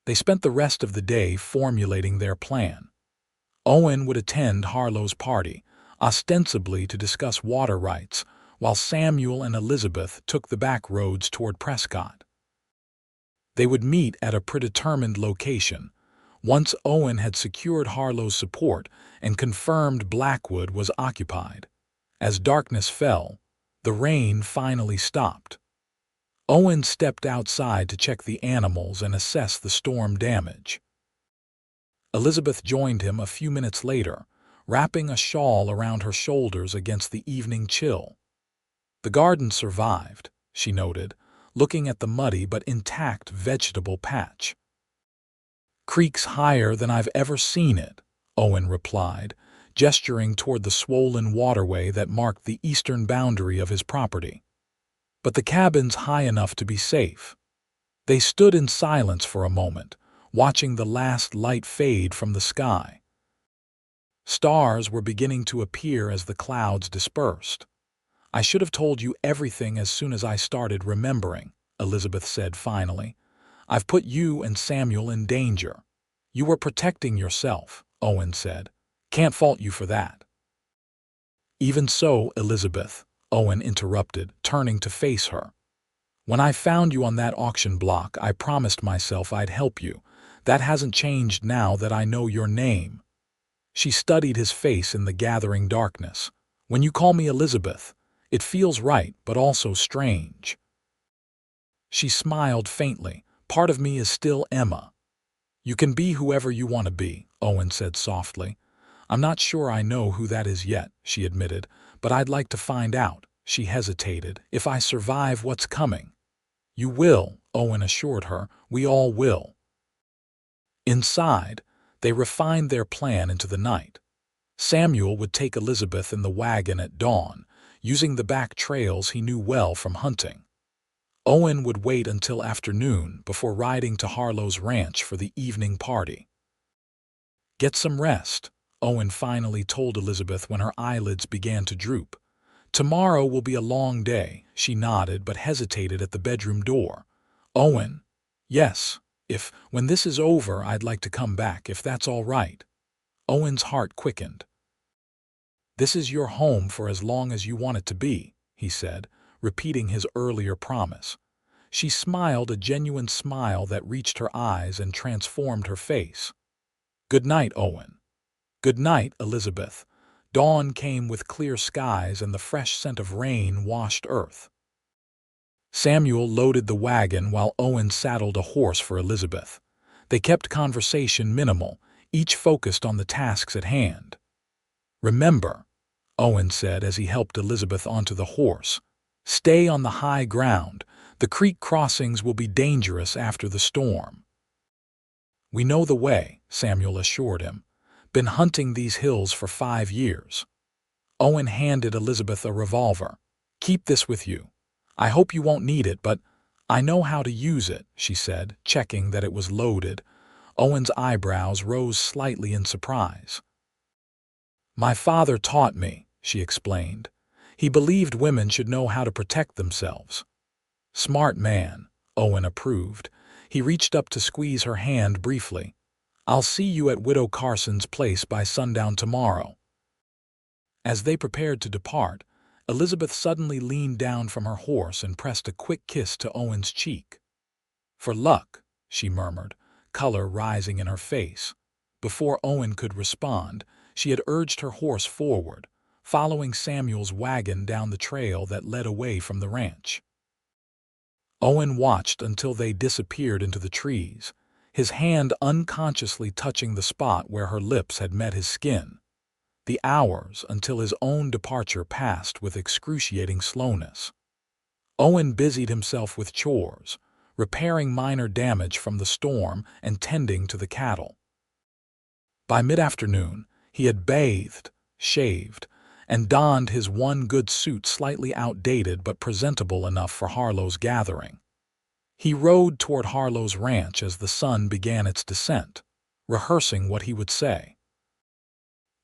They spent the rest of the day formulating their plan. Owen would attend Harlow's party, ostensibly to discuss water rights, while Samuel and Elizabeth took the back roads toward Prescott. They would meet at a predetermined location. Once Owen had secured Harlow's support and confirmed Blackwood was occupied. As darkness fell, the rain finally stopped. Owen stepped outside to check the animals and assess the storm damage. Elizabeth joined him a few minutes later, wrapping a shawl around her shoulders against the evening chill. "The garden survived," she noted, looking at the muddy but intact vegetable patch. "Creek's higher than I've ever seen it," Owen replied, gesturing toward the swollen waterway that marked the eastern boundary of his property. "But the cabin's high enough to be safe." They stood in silence for a moment, watching the last light fade from the sky. Stars were beginning to appear as the clouds dispersed. "I should have told you everything as soon as I started remembering," Elizabeth said finally. "I've put you and Samuel in danger." "You were protecting yourself," Owen said. "Can't fault you for that." "Even so, Elizabeth," Owen interrupted, turning to face her. "When I found you on that auction block, I promised myself I'd help you. That hasn't changed now that I know your name." She studied his face in the gathering darkness. "When you call me Elizabeth, it feels right, but also strange." She smiled faintly. "Part of me is still Emma." "You can be whoever you want to be," Owen said softly. "I'm not sure I know who that is yet," she admitted, "but I'd like to find out." She hesitated. "If I survive what's coming." "You will," Owen assured her. "We all will." Inside, they refined their plan into the night. Samuel would take Elizabeth in the wagon at dawn, using the back trails he knew well from hunting. Owen would wait until afternoon before riding to Harlow's ranch for the evening party. "Get some rest," Owen finally told Elizabeth when her eyelids began to droop. "Tomorrow will be a long day." She nodded but hesitated at the bedroom door. "Owen?" "Yes. When this is over, I'd like to come back, if that's all right." Owen's heart quickened. "This is your home for as long as you want it to be," he said, repeating his earlier promise. She smiled, a genuine smile that reached her eyes and transformed her face. "Good night, Owen." "Good night, Elizabeth." Dawn came with clear skies and the fresh scent of rain washed earth. Samuel loaded the wagon while Owen saddled a horse for Elizabeth. They kept conversation minimal, each focused on the tasks at hand. "Remember," Owen said as he helped Elizabeth onto the horse, "stay on the high ground. The creek crossings will be dangerous after the storm." "We know the way," Samuel assured him. "Been hunting these hills for 5 years." Owen handed Elizabeth a revolver. "Keep this with you. I hope you won't need it, but I know how to use it," she said, checking that it was loaded. Owen's eyebrows rose slightly in surprise. My father taught me, she explained. He believed women should know how to protect themselves. Smart man, Owen approved. He reached up to squeeze her hand briefly. I'll see you at Widow Carson's place by sundown tomorrow. As they prepared to depart, Elizabeth suddenly leaned down from her horse and pressed a quick kiss to Owen's cheek. For luck, she murmured, color rising in her face. Before Owen could respond, she had urged her horse forward, following Samuel's wagon down the trail that led away from the ranch. Owen watched until they disappeared into the trees, his hand unconsciously touching the spot where her lips had met his skin. The hours until his own departure passed with excruciating slowness. Owen busied himself with chores, repairing minor damage from the storm and tending to the cattle. By mid-afternoon, he had bathed, shaved, and donned his one good suit slightly outdated but presentable enough for Harlow's gathering. He rode toward Harlow's ranch as the sun began its descent, rehearsing what he would say.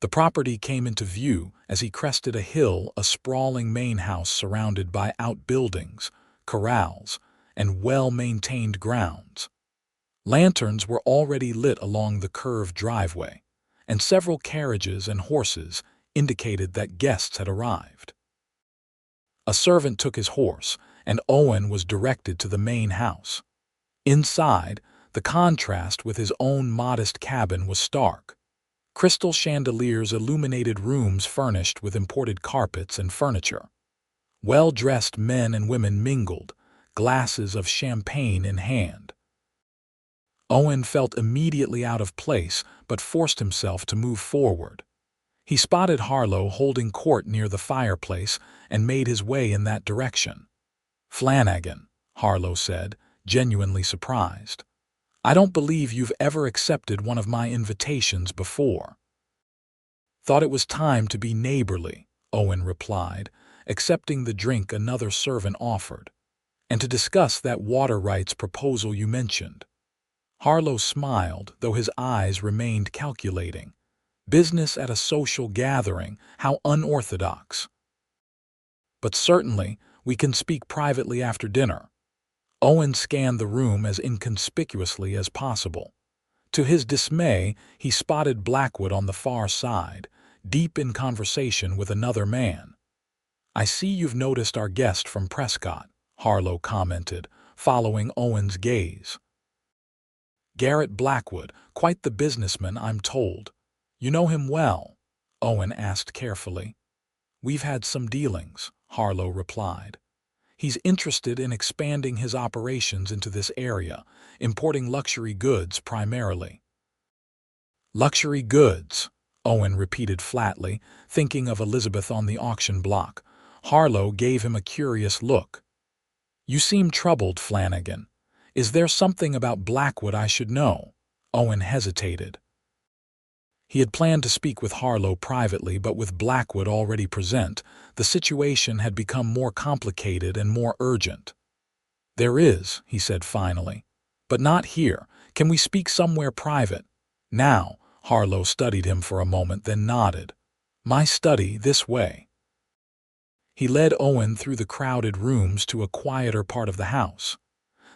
The property came into view as he crested a hill, a sprawling main house surrounded by outbuildings, corrals, and well-maintained grounds. Lanterns were already lit along the curved driveway, and several carriages and horses indicated that guests had arrived. A servant took his horse, and Owen was directed to the main house. Inside, the contrast with his own modest cabin was stark. Crystal chandeliers illuminated rooms furnished with imported carpets and furniture. Well-dressed men and women mingled, glasses of champagne in hand. Owen felt immediately out of place but forced himself to move forward. He spotted Harlow holding court near the fireplace and made his way in that direction. Flanagan, Harlow said, genuinely surprised. I don't believe you've ever accepted one of my invitations before. Thought it was time to be neighborly, Owen replied, accepting the drink another servant offered, and to discuss that water rights proposal you mentioned. Harlow smiled, though his eyes remained calculating. Business at a social gathering, how unorthodox. But certainly, we can speak privately after dinner. Owen scanned the room as inconspicuously as possible. To his dismay, he spotted Blackwood on the far side, deep in conversation with another man. I see you've noticed our guest from Prescott, Harlow commented, following Owen's gaze. Garrett Blackwood, quite the businessman, I'm told. You know him well? Owen asked carefully. We've had some dealings, Harlow replied. He's interested in expanding his operations into this area, importing luxury goods primarily. Luxury goods, Owen repeated flatly, thinking of Elizabeth on the auction block. Harlow gave him a curious look. You seem troubled, Flanagan. Is there something about Blackwood I should know? Owen hesitated. He had planned to speak with Harlow privately, but with Blackwood already present, the situation had become more complicated and more urgent. There is, he said finally. But not here. Can we speak somewhere private? Now, Harlow studied him for a moment, then nodded. My study, this way. He led Owen through the crowded rooms to a quieter part of the house.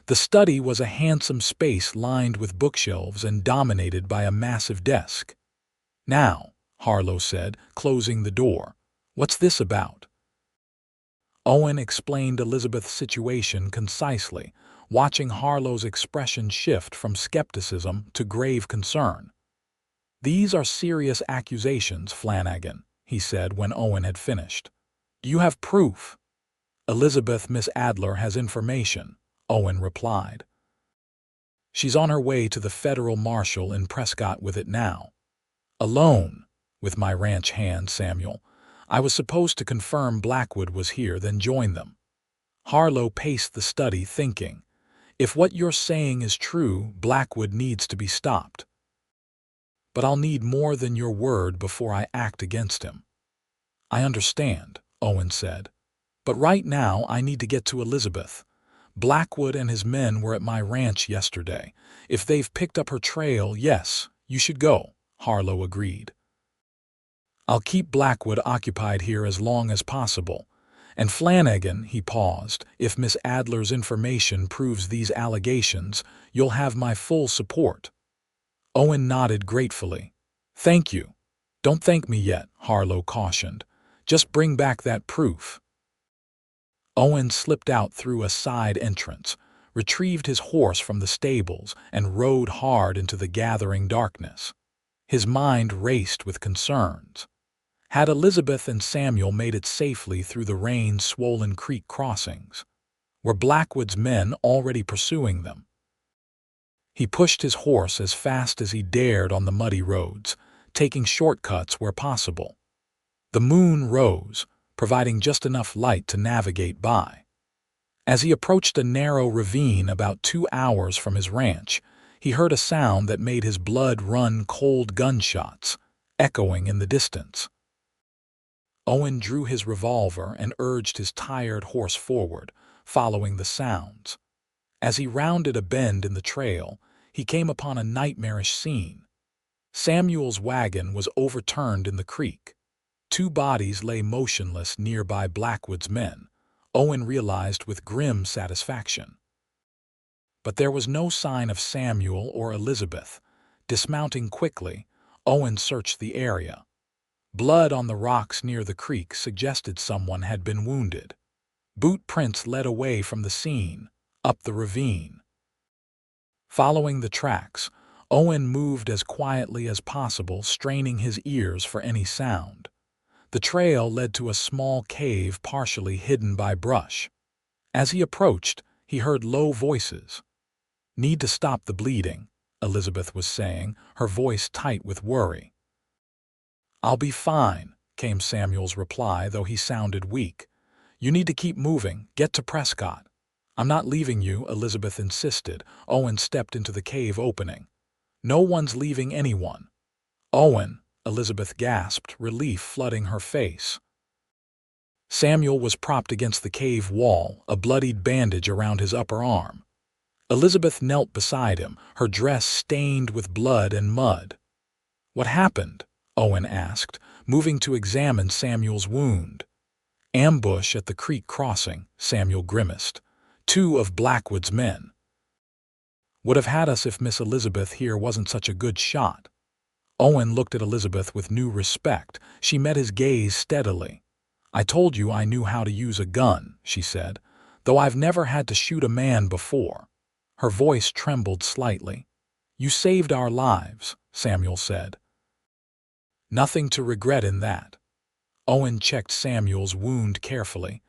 The study was a handsome space lined with bookshelves and dominated by a massive desk. Now, Harlow said, closing the door. What's this about? Owen explained Elizabeth's situation concisely, watching Harlow's expression shift from skepticism to grave concern. These are serious accusations, Flanagan, he said when Owen had finished. Do you have proof? Miss Adler has information, Owen replied. She's on her way to the federal marshal in Prescott with it now. Alone, with my ranch hand, Samuel. I was supposed to confirm Blackwood was here, then join them. Harlow paced the study, thinking, if what you're saying is true, Blackwood needs to be stopped. But I'll need more than your word before I act against him. I understand, Owen said. But right now I need to get to Elizabeth. Blackwood and his men were at my ranch yesterday. If they've picked up her trail, yes, you should go, Harlow agreed. I'll keep Blackwood occupied here as long as possible. And Flanagan, he paused, if Miss Adler's information proves these allegations, you'll have my full support. Owen nodded gratefully. Thank you. Don't thank me yet, Harlow cautioned. Just bring back that proof. Owen slipped out through a side entrance, retrieved his horse from the stables, and rode hard into the gathering darkness. His mind raced with concerns. Had Elizabeth and Samuel made it safely through the rain-swollen creek crossings? Were Blackwood's men already pursuing them? He pushed his horse as fast as he dared on the muddy roads, taking shortcuts where possible. The moon rose, providing just enough light to navigate by. As he approached a narrow ravine about 2 hours from his ranch, he heard a sound that made his blood run cold. Gunshots, echoing in the distance. Owen drew his revolver and urged his tired horse forward, following the sounds. As he rounded a bend in the trail, he came upon a nightmarish scene. Samuel's wagon was overturned in the creek. 2 bodies lay motionless nearby Blackwood's men, Owen realized with grim satisfaction. But there was no sign of Samuel or Elizabeth. Dismounting quickly, Owen searched the area. Blood on the rocks near the creek suggested someone had been wounded. Boot prints led away from the scene, up the ravine. Following the tracks, Owen moved as quietly as possible, straining his ears for any sound. The trail led to a small cave partially hidden by brush. As he approached, he heard low voices. "Need to stop the bleeding," Elizabeth was saying, her voice tight with worry. "I'll be fine," came Samuel's reply, though he sounded weak. "You need to keep moving. Get to Prescott." "I'm not leaving you," Elizabeth insisted. Owen stepped into the cave opening. "No one's leaving anyone." "Owen," Elizabeth gasped, relief flooding her face. Samuel was propped against the cave wall, a bloodied bandage around his upper arm. Elizabeth knelt beside him, her dress stained with blood and mud. "What happened?" Owen asked, moving to examine Samuel's wound. "Ambush at the creek crossing," Samuel grimaced. 2 of Blackwood's men. "Would have had us if Miss Elizabeth here wasn't such a good shot." Owen looked at Elizabeth with new respect. She met his gaze steadily. "I told you I knew how to use a gun," she said, "though I've never had to shoot a man before." Her voice trembled slightly. "You saved our lives," Samuel said. "Nothing to regret in that." Owen checked Samuel's wound carefully.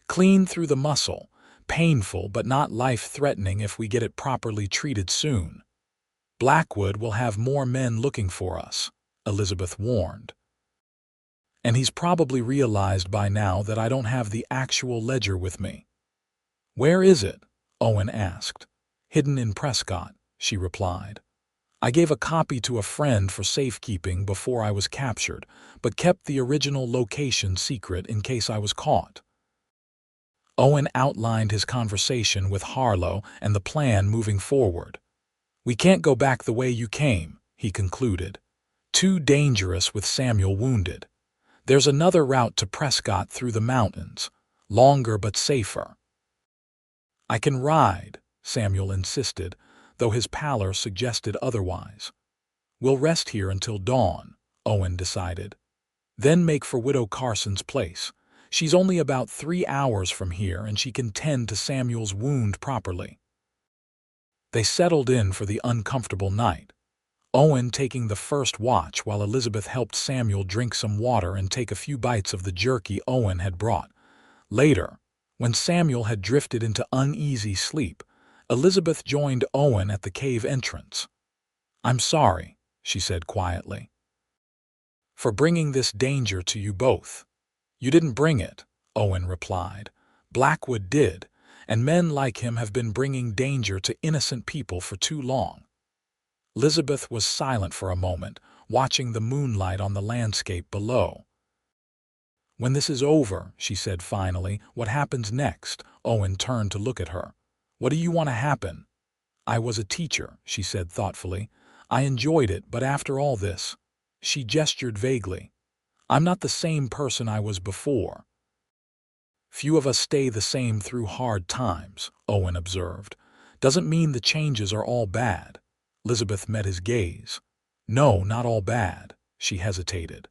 "Clean through the muscle. Painful but not life-threatening if we get it properly treated soon." "Blackwood will have more men looking for us," Elizabeth warned. "And he's probably realized by now that I don't have the actual ledger with me." "Where is it?" Owen asked. "Hidden in Prescott," she replied. "I gave a copy to a friend for safekeeping before I was captured, but kept the original location secret in case I was caught." Owen outlined his conversation with Harlow and the plan moving forward. "We can't go back the way you came," he concluded. "Too dangerous with Samuel wounded. There's another route to Prescott through the mountains, longer but safer." "I can ride," Samuel insisted, though his pallor suggested otherwise. "We'll rest here until dawn," Owen decided. "Then make for Widow Carson's place. She's only about 3 hours from here, and she can tend to Samuel's wound properly." They settled in for the uncomfortable night, Owen taking the first watch while Elizabeth helped Samuel drink some water and take a few bites of the jerky Owen had brought. Later, when Samuel had drifted into uneasy sleep, Elizabeth joined Owen at the cave entrance. "I'm sorry," she said quietly, "for bringing this danger to you both." "You didn't bring it," Owen replied. "Blackwood did, and men like him have been bringing danger to innocent people for too long." Elizabeth was silent for a moment, watching the moonlight on the landscape below. "When this is over," she said finally, "what happens next?" Owen turned to look at her. What do you want to happen? I was a teacher, she said thoughtfully. I enjoyed it, but after all this, she gestured vaguely. I'm not the same person I was before. Few of us stay the same through hard times, Owen observed. Doesn't mean the changes are all bad. Elizabeth met his gaze. No, not all bad, she hesitated.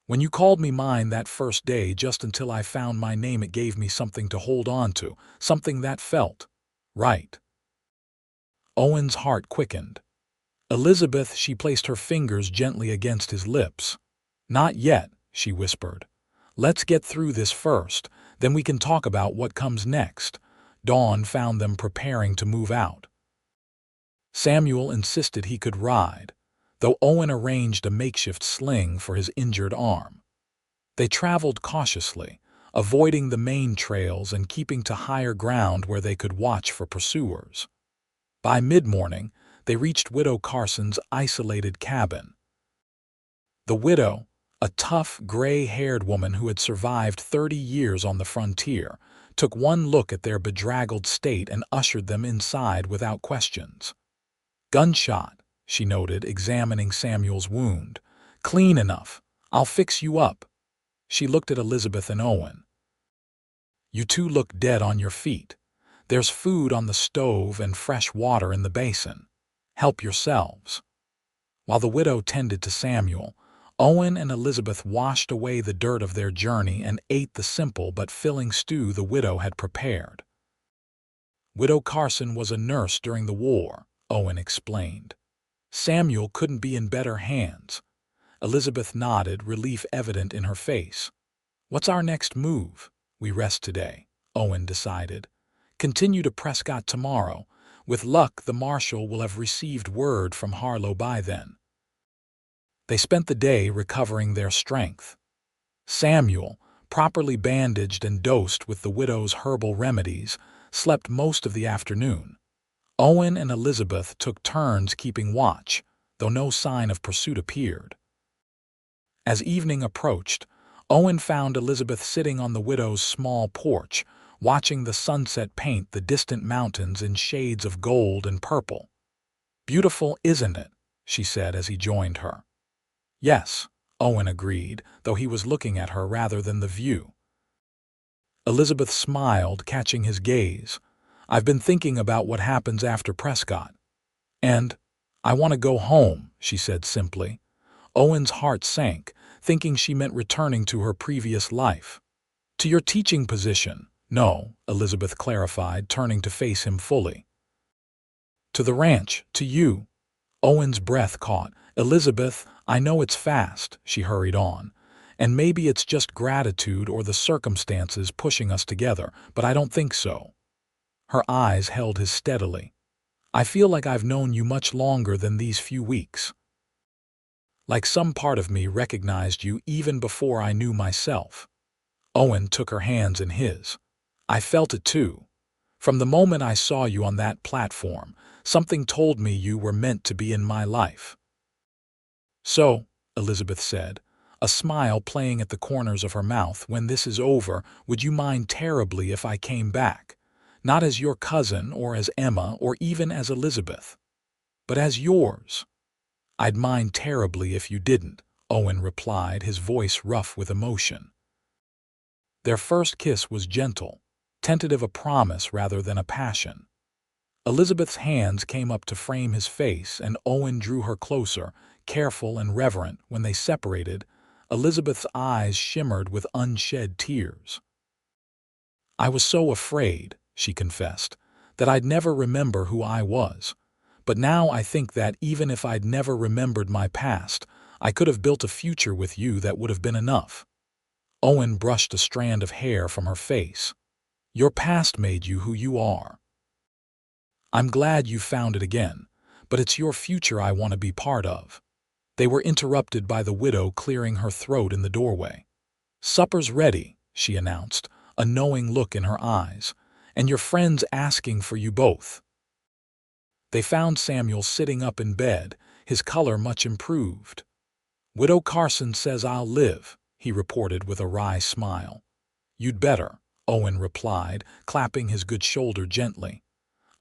When you called me mine that first day, just until I found my name, it gave me something to hold on to, something that felt right. Owen's heart quickened. Elizabeth, she placed her fingers gently against his lips. Not yet, she whispered. Let's get through this first, then we can talk about what comes next. Dawn found them preparing to move out. Samuel insisted he could ride, though Owen arranged a makeshift sling for his injured arm. They traveled cautiously, avoiding the main trails and keeping to higher ground where they could watch for pursuers. By mid-morning, they reached Widow Carson's isolated cabin. The widow, a tough, gray-haired woman who had survived 30 years on the frontier, took one look at their bedraggled state and ushered them inside without questions. Gunshot, she noted, examining Samuel's wound. Clean enough. I'll fix you up. She looked at Elizabeth and Owen. You two look dead on your feet. There's food on the stove and fresh water in the basin. Help yourselves. While the widow tended to Samuel, Owen and Elizabeth washed away the dirt of their journey and ate the simple but filling stew the widow had prepared. Widow Carson was a nurse during the war, Owen explained. Samuel couldn't be in better hands. Elizabeth nodded, relief evident in her face. What's our next move? We rest today, Owen decided. Continue to Prescott tomorrow. With luck, the marshal will have received word from Harlow by then. They spent the day recovering their strength. Samuel, properly bandaged and dosed with the widow's herbal remedies, slept most of the afternoon. Owen and Elizabeth took turns keeping watch, though no sign of pursuit appeared. As evening approached, Owen found Elizabeth sitting on the widow's small porch, watching the sunset paint the distant mountains in shades of gold and purple. Beautiful, isn't it? She said as he joined her. Yes, Owen agreed, though he was looking at her rather than the view. Elizabeth smiled, catching his gaze. I've been thinking about what happens after Prescott. And I want to go home, she said simply. Owen's heart sank, thinking she meant returning to her previous life. To your teaching position. No, Elizabeth clarified, turning to face him fully. To the ranch, to you. Owen's breath caught. Elizabeth, I know it's fast, she hurried on, and maybe it's just gratitude or the circumstances pushing us together, but I don't think so. Her eyes held his steadily. I feel like I've known you much longer than these few weeks. Like some part of me recognized you even before I knew myself. Owen took her hands in his. I felt it too. From the moment I saw you on that platform, something told me you were meant to be in my life. So, Elizabeth said, a smile playing at the corners of her mouth, when this is over, would you mind terribly if I came back? Not as your cousin or as Emma or even as Elizabeth, but as yours. I'd mind terribly if you didn't, Owen replied, his voice rough with emotion. Their first kiss was gentle, tentative, a promise rather than a passion. Elizabeth's hands came up to frame his face, and Owen drew her closer, careful and reverent. When they separated, Elizabeth's eyes shimmered with unshed tears. I was so afraid, she confessed, that I'd never remember who I was. But now I think that even if I'd never remembered my past, I could have built a future with you that would have been enough. Owen brushed a strand of hair from her face. Your past made you who you are. I'm glad you found it again, but it's your future I want to be part of. They were interrupted by the widow clearing her throat in the doorway. Supper's ready, she announced, a knowing look in her eyes, and your friend's asking for you both. They found Samuel sitting up in bed, his color much improved. Widow Carson says I'll live, he reported with a wry smile. You'd better, Owen replied, clapping his good shoulder gently.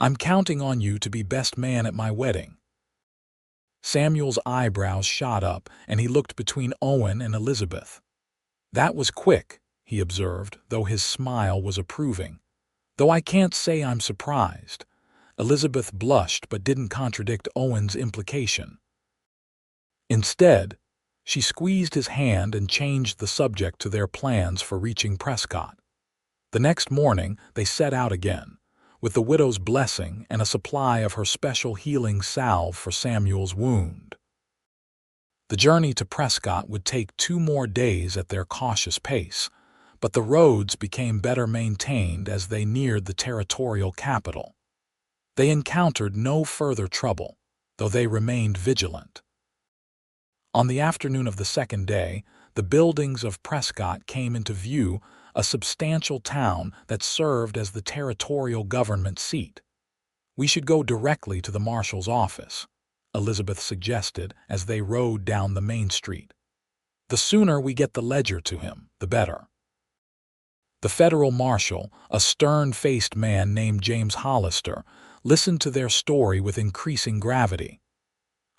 I'm counting on you to be best man at my wedding." Samuel's eyebrows shot up, and he looked between Owen and Elizabeth. "That was quick," he observed, though his smile was approving. "Though I can't say I'm surprised." Elizabeth blushed but didn't contradict Owen's implication. Instead, she squeezed his hand and changed the subject to their plans for reaching Prescott. The next morning, they set out again, with the widow's blessing and a supply of her special healing salve for Samuel's wound. The journey to Prescott would take 2 more days at their cautious pace, but the roads became better maintained as they neared the territorial capital. They encountered no further trouble, though they remained vigilant. On the afternoon of the second day, the buildings of Prescott came into view, a substantial town that served as the territorial government seat. "We should go directly to the marshal's office," Elizabeth suggested as they rode down the main street. "The sooner we get the ledger to him, the better." The federal marshal, a stern-faced man named James Hollister, listened to their story with increasing gravity.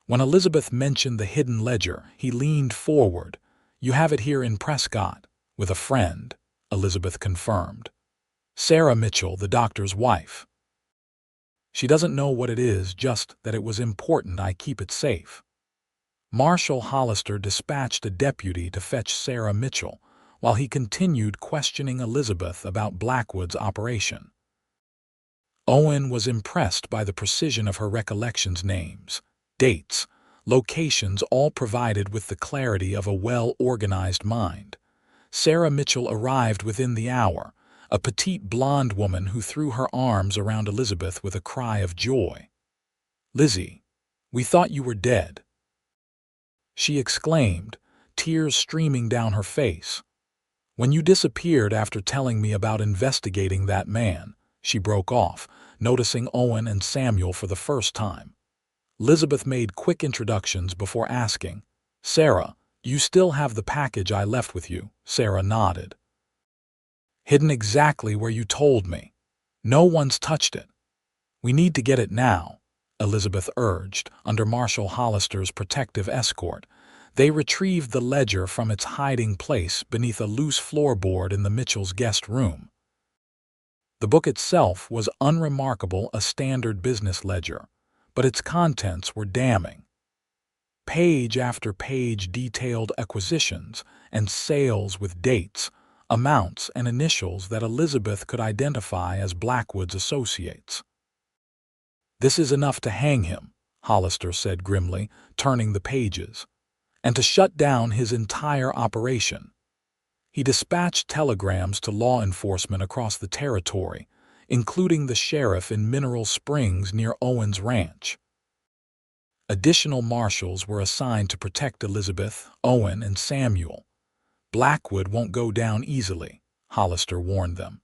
When Elizabeth mentioned the hidden ledger, he leaned forward. "You have it here in Prescott, with a friend," Elizabeth confirmed. "Sarah Mitchell, the doctor's wife. She doesn't know what it is, just that it was important I keep it safe." Marshal Hollister dispatched a deputy to fetch Sarah Mitchell, while he continued questioning Elizabeth about Blackwood's operation. Owen was impressed by the precision of her recollections, names, dates, locations, all provided with the clarity of a well-organized mind. Sarah Mitchell arrived within the hour, a petite blonde woman who threw her arms around Elizabeth with a cry of joy. "Lizzie, we thought you were dead," she exclaimed, tears streaming down her face. "When you disappeared after telling me about investigating that man," she broke off, noticing Owen and Samuel for the first time. Elizabeth made quick introductions before asking, "Sarah, you still have the package I left with you?" Sarah nodded. "Hidden exactly where you told me. No one's touched it." "We need to get it now," Elizabeth urged, under Marshal Hollister's protective escort. They retrieved the ledger from its hiding place beneath a loose floorboard in the Mitchells' guest room. The book itself was unremarkable, a standard business ledger, but its contents were damning. Page after page detailed acquisitions and sales with dates, amounts, and initials that Elizabeth could identify as Blackwood's associates. "This is enough to hang him," Hollister said grimly, turning the pages, "and to shut down his entire operation." He dispatched telegrams to law enforcement across the territory, including the sheriff in Mineral Springs near Owen's ranch. Additional marshals were assigned to protect Elizabeth, Owen, and Samuel. "Blackwood won't go down easily," Hollister warned them.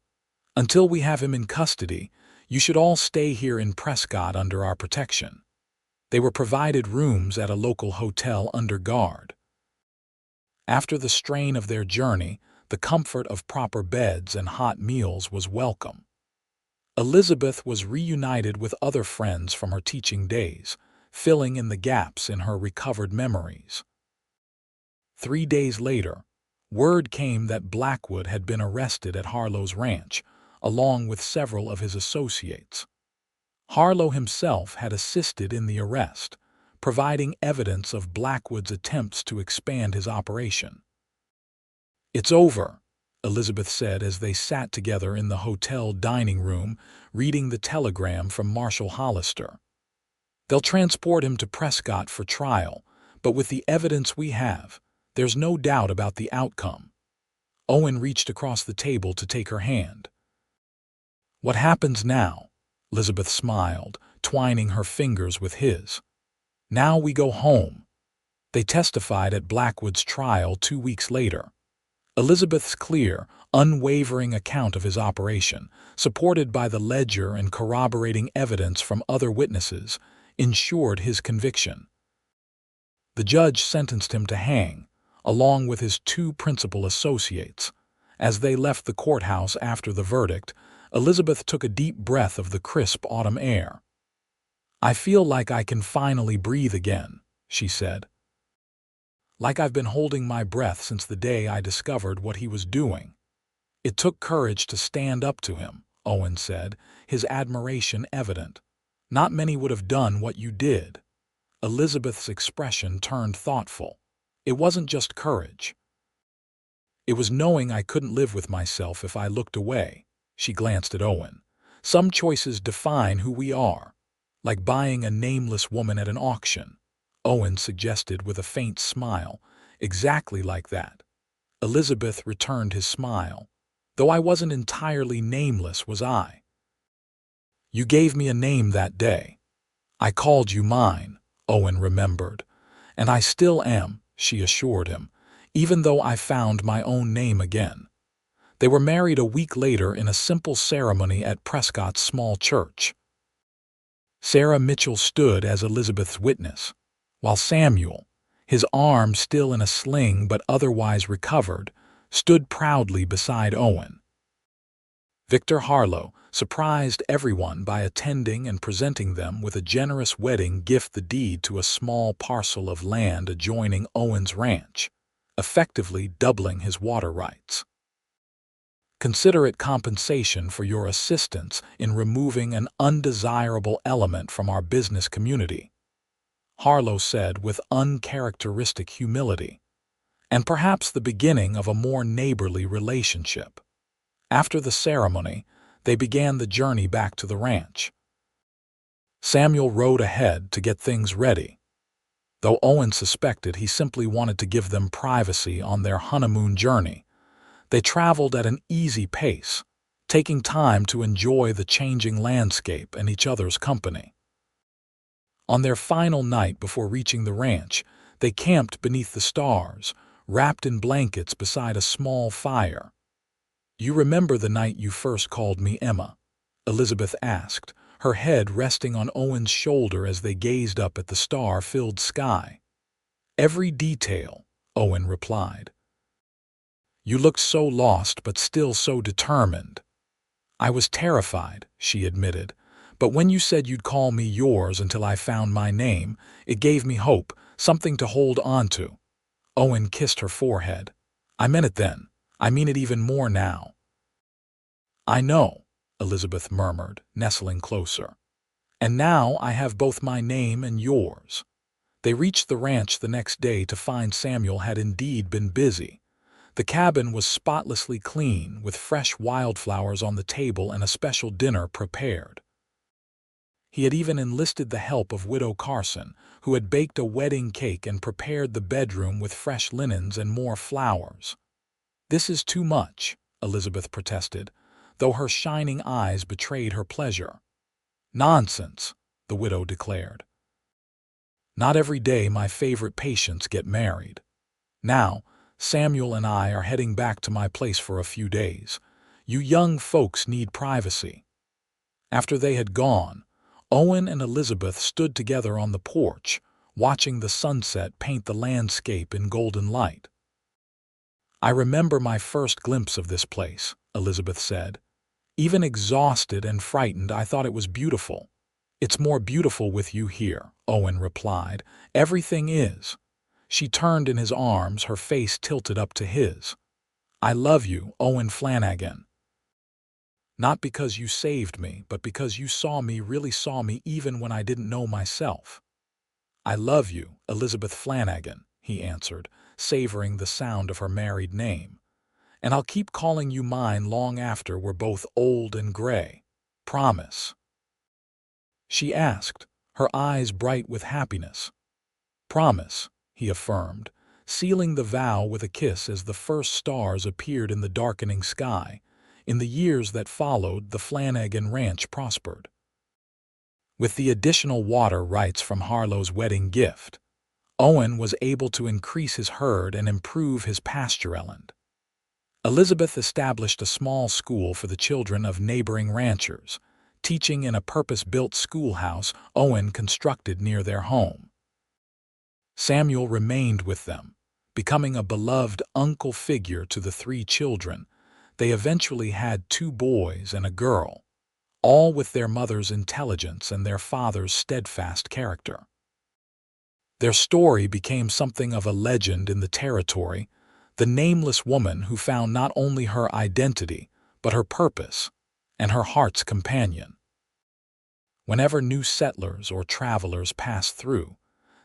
"Until we have him in custody, you should all stay here in Prescott under our protection." They were provided rooms at a local hotel under guard. After the strain of their journey, the comfort of proper beds and hot meals was welcome. Elizabeth was reunited with other friends from her teaching days, filling in the gaps in her recovered memories. 3 days later, word came that Blackwood had been arrested at Harlow's ranch, along with several of his associates. Harlow himself had assisted in the arrest, providing evidence of Blackwood's attempts to expand his operation. "It's over," Elizabeth said as they sat together in the hotel dining room, reading the telegram from Marshal Hollister. "They'll transport him to Prescott for trial, but with the evidence we have, there's no doubt about the outcome." Owen reached across the table to take her hand. "What happens now?" Elizabeth smiled, twining her fingers with his. "Now we go home." They testified at Blackwood's trial 2 weeks later. Elizabeth's clear, unwavering account of his operation, supported by the ledger and corroborating evidence from other witnesses, ensured his conviction. The judge sentenced him to hang, along with his 2 principal associates. As they left the courthouse after the verdict, Elizabeth took a deep breath of the crisp autumn air. "I feel like I can finally breathe again," she said. "Like I've been holding my breath since the day I discovered what he was doing." "It took courage to stand up to him," Owen said, his admiration evident. "Not many would have done what you did." Elizabeth's expression turned thoughtful. "It wasn't just courage. It was knowing I couldn't live with myself if I looked away." She glanced at Owen. "Some choices define who we are, like buying a nameless woman at an auction," Owen suggested with a faint smile. "Exactly like that." Elizabeth returned his smile. "Though I wasn't entirely nameless, was I? You gave me a name that day. I called you mine," Owen remembered. "And I still am," she assured him, "even though I found my own name again." They were married a week later in a simple ceremony at Prescott's small church. Sarah Mitchell stood as Elizabeth's witness, while Samuel, his arm still in a sling but otherwise recovered, stood proudly beside Owen. Victor Harlow surprised everyone by attending and presenting them with a generous wedding gift, the deed to a small parcel of land adjoining Owen's ranch, effectively doubling his water rights. "Consider it compensation for your assistance in removing an undesirable element from our business community," Harlow said with uncharacteristic humility, "and perhaps the beginning of a more neighborly relationship." After the ceremony, they began the journey back to the ranch. Samuel rode ahead to get things ready, though Owen suspected he simply wanted to give them privacy on their honeymoon journey. They traveled at an easy pace, taking time to enjoy the changing landscape and each other's company. On their final night before reaching the ranch, they camped beneath the stars, wrapped in blankets beside a small fire. "You remember the night you first called me Emma?" Elizabeth asked, her head resting on Owen's shoulder as they gazed up at the star-filled sky. "Every detail," Owen replied. "You looked so lost but still so determined." "I was terrified," she admitted, "but when you said you'd call me yours until I found my name, it gave me hope, something to hold on to." Owen kissed her forehead. "I meant it then. I mean it even more now." "I know," Elizabeth murmured, nestling closer. "And now I have both my name and yours." They reached the ranch the next day to find Samuel had indeed been busy. The cabin was spotlessly clean, with fresh wildflowers on the table and a special dinner prepared. He had even enlisted the help of Widow Carson, who had baked a wedding cake and prepared the bedroom with fresh linens and more flowers. "This is too much," Elizabeth protested, though her shining eyes betrayed her pleasure. "Nonsense," the widow declared. "Not every day my favorite patients get married. Now, Samuel and I are heading back to my place for a few days. You young folks need privacy." After they had gone, Owen and Elizabeth stood together on the porch, watching the sunset paint the landscape in golden light. "I remember my first glimpse of this place," Elizabeth said. "Even exhausted and frightened, I thought it was beautiful." "It's more beautiful with you here," Owen replied. "Everything is." She turned in his arms, her face tilted up to his. "I love you, Owen Flanagan. Not because you saved me, but because you saw me, really saw me even when I didn't know myself." "I love you, Elizabeth Flanagan," he answered, savoring the sound of her married name. "And I'll keep calling you mine long after we're both old and gray. Promise?" she asked, her eyes bright with happiness. "Promise," he affirmed, sealing the vow with a kiss as the first stars appeared in the darkening sky. In the years that followed, the Flanagan Ranch prospered. With the additional water rights from Harlow's wedding gift, Owen was able to increase his herd and improve his pastureland. Elizabeth established a small school for the children of neighboring ranchers, teaching in a purpose-built schoolhouse Owen constructed near their home. Samuel remained with them, becoming a beloved uncle figure to the three children, They eventually had 2 boys and a girl, all with their mother's intelligence and their father's steadfast character. Their story became something of a legend in the territory, the nameless woman who found not only her identity, but her purpose and her heart's companion. Whenever new settlers or travelers passed through,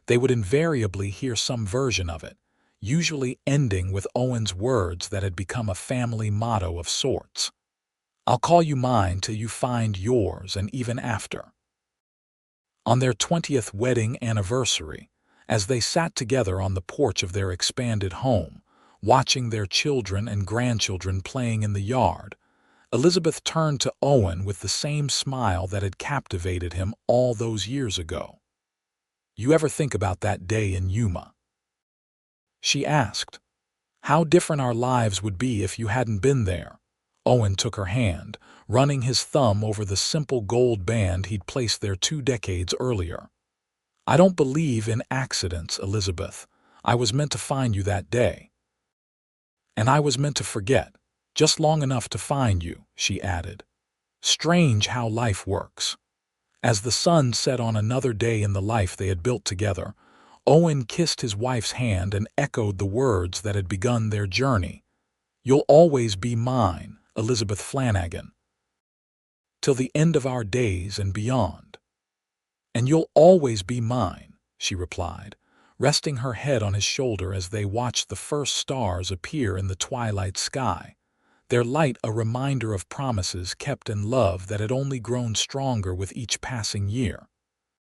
they would invariably hear some version of it, usually ending with Owen's words that had become a family motto of sorts. "I'll call you mine till you find yours, and even after." On their 20th wedding anniversary, as they sat together on the porch of their expanded home, watching their children and grandchildren playing in the yard, Elizabeth turned to Owen with the same smile that had captivated him all those years ago. "You ever think about that day in Yuma?" she asked. "How different our lives would be if you hadn't been there." Owen took her hand, running his thumb over the simple gold band he'd placed there 2 decades earlier. "I don't believe in accidents, Elizabeth. I was meant to find you that day. And I was meant to forget, just long enough to find you," she added. Strange how life works. As the sun set on another day in the life they had built together, Owen kissed his wife's hand and echoed the words that had begun their journey. "You'll always be mine, Elizabeth Flanagan, till the end of our days and beyond." "And you'll always be mine," she replied, resting her head on his shoulder as they watched the first stars appear in the twilight sky, their light a reminder of promises kept and love that had only grown stronger with each passing year.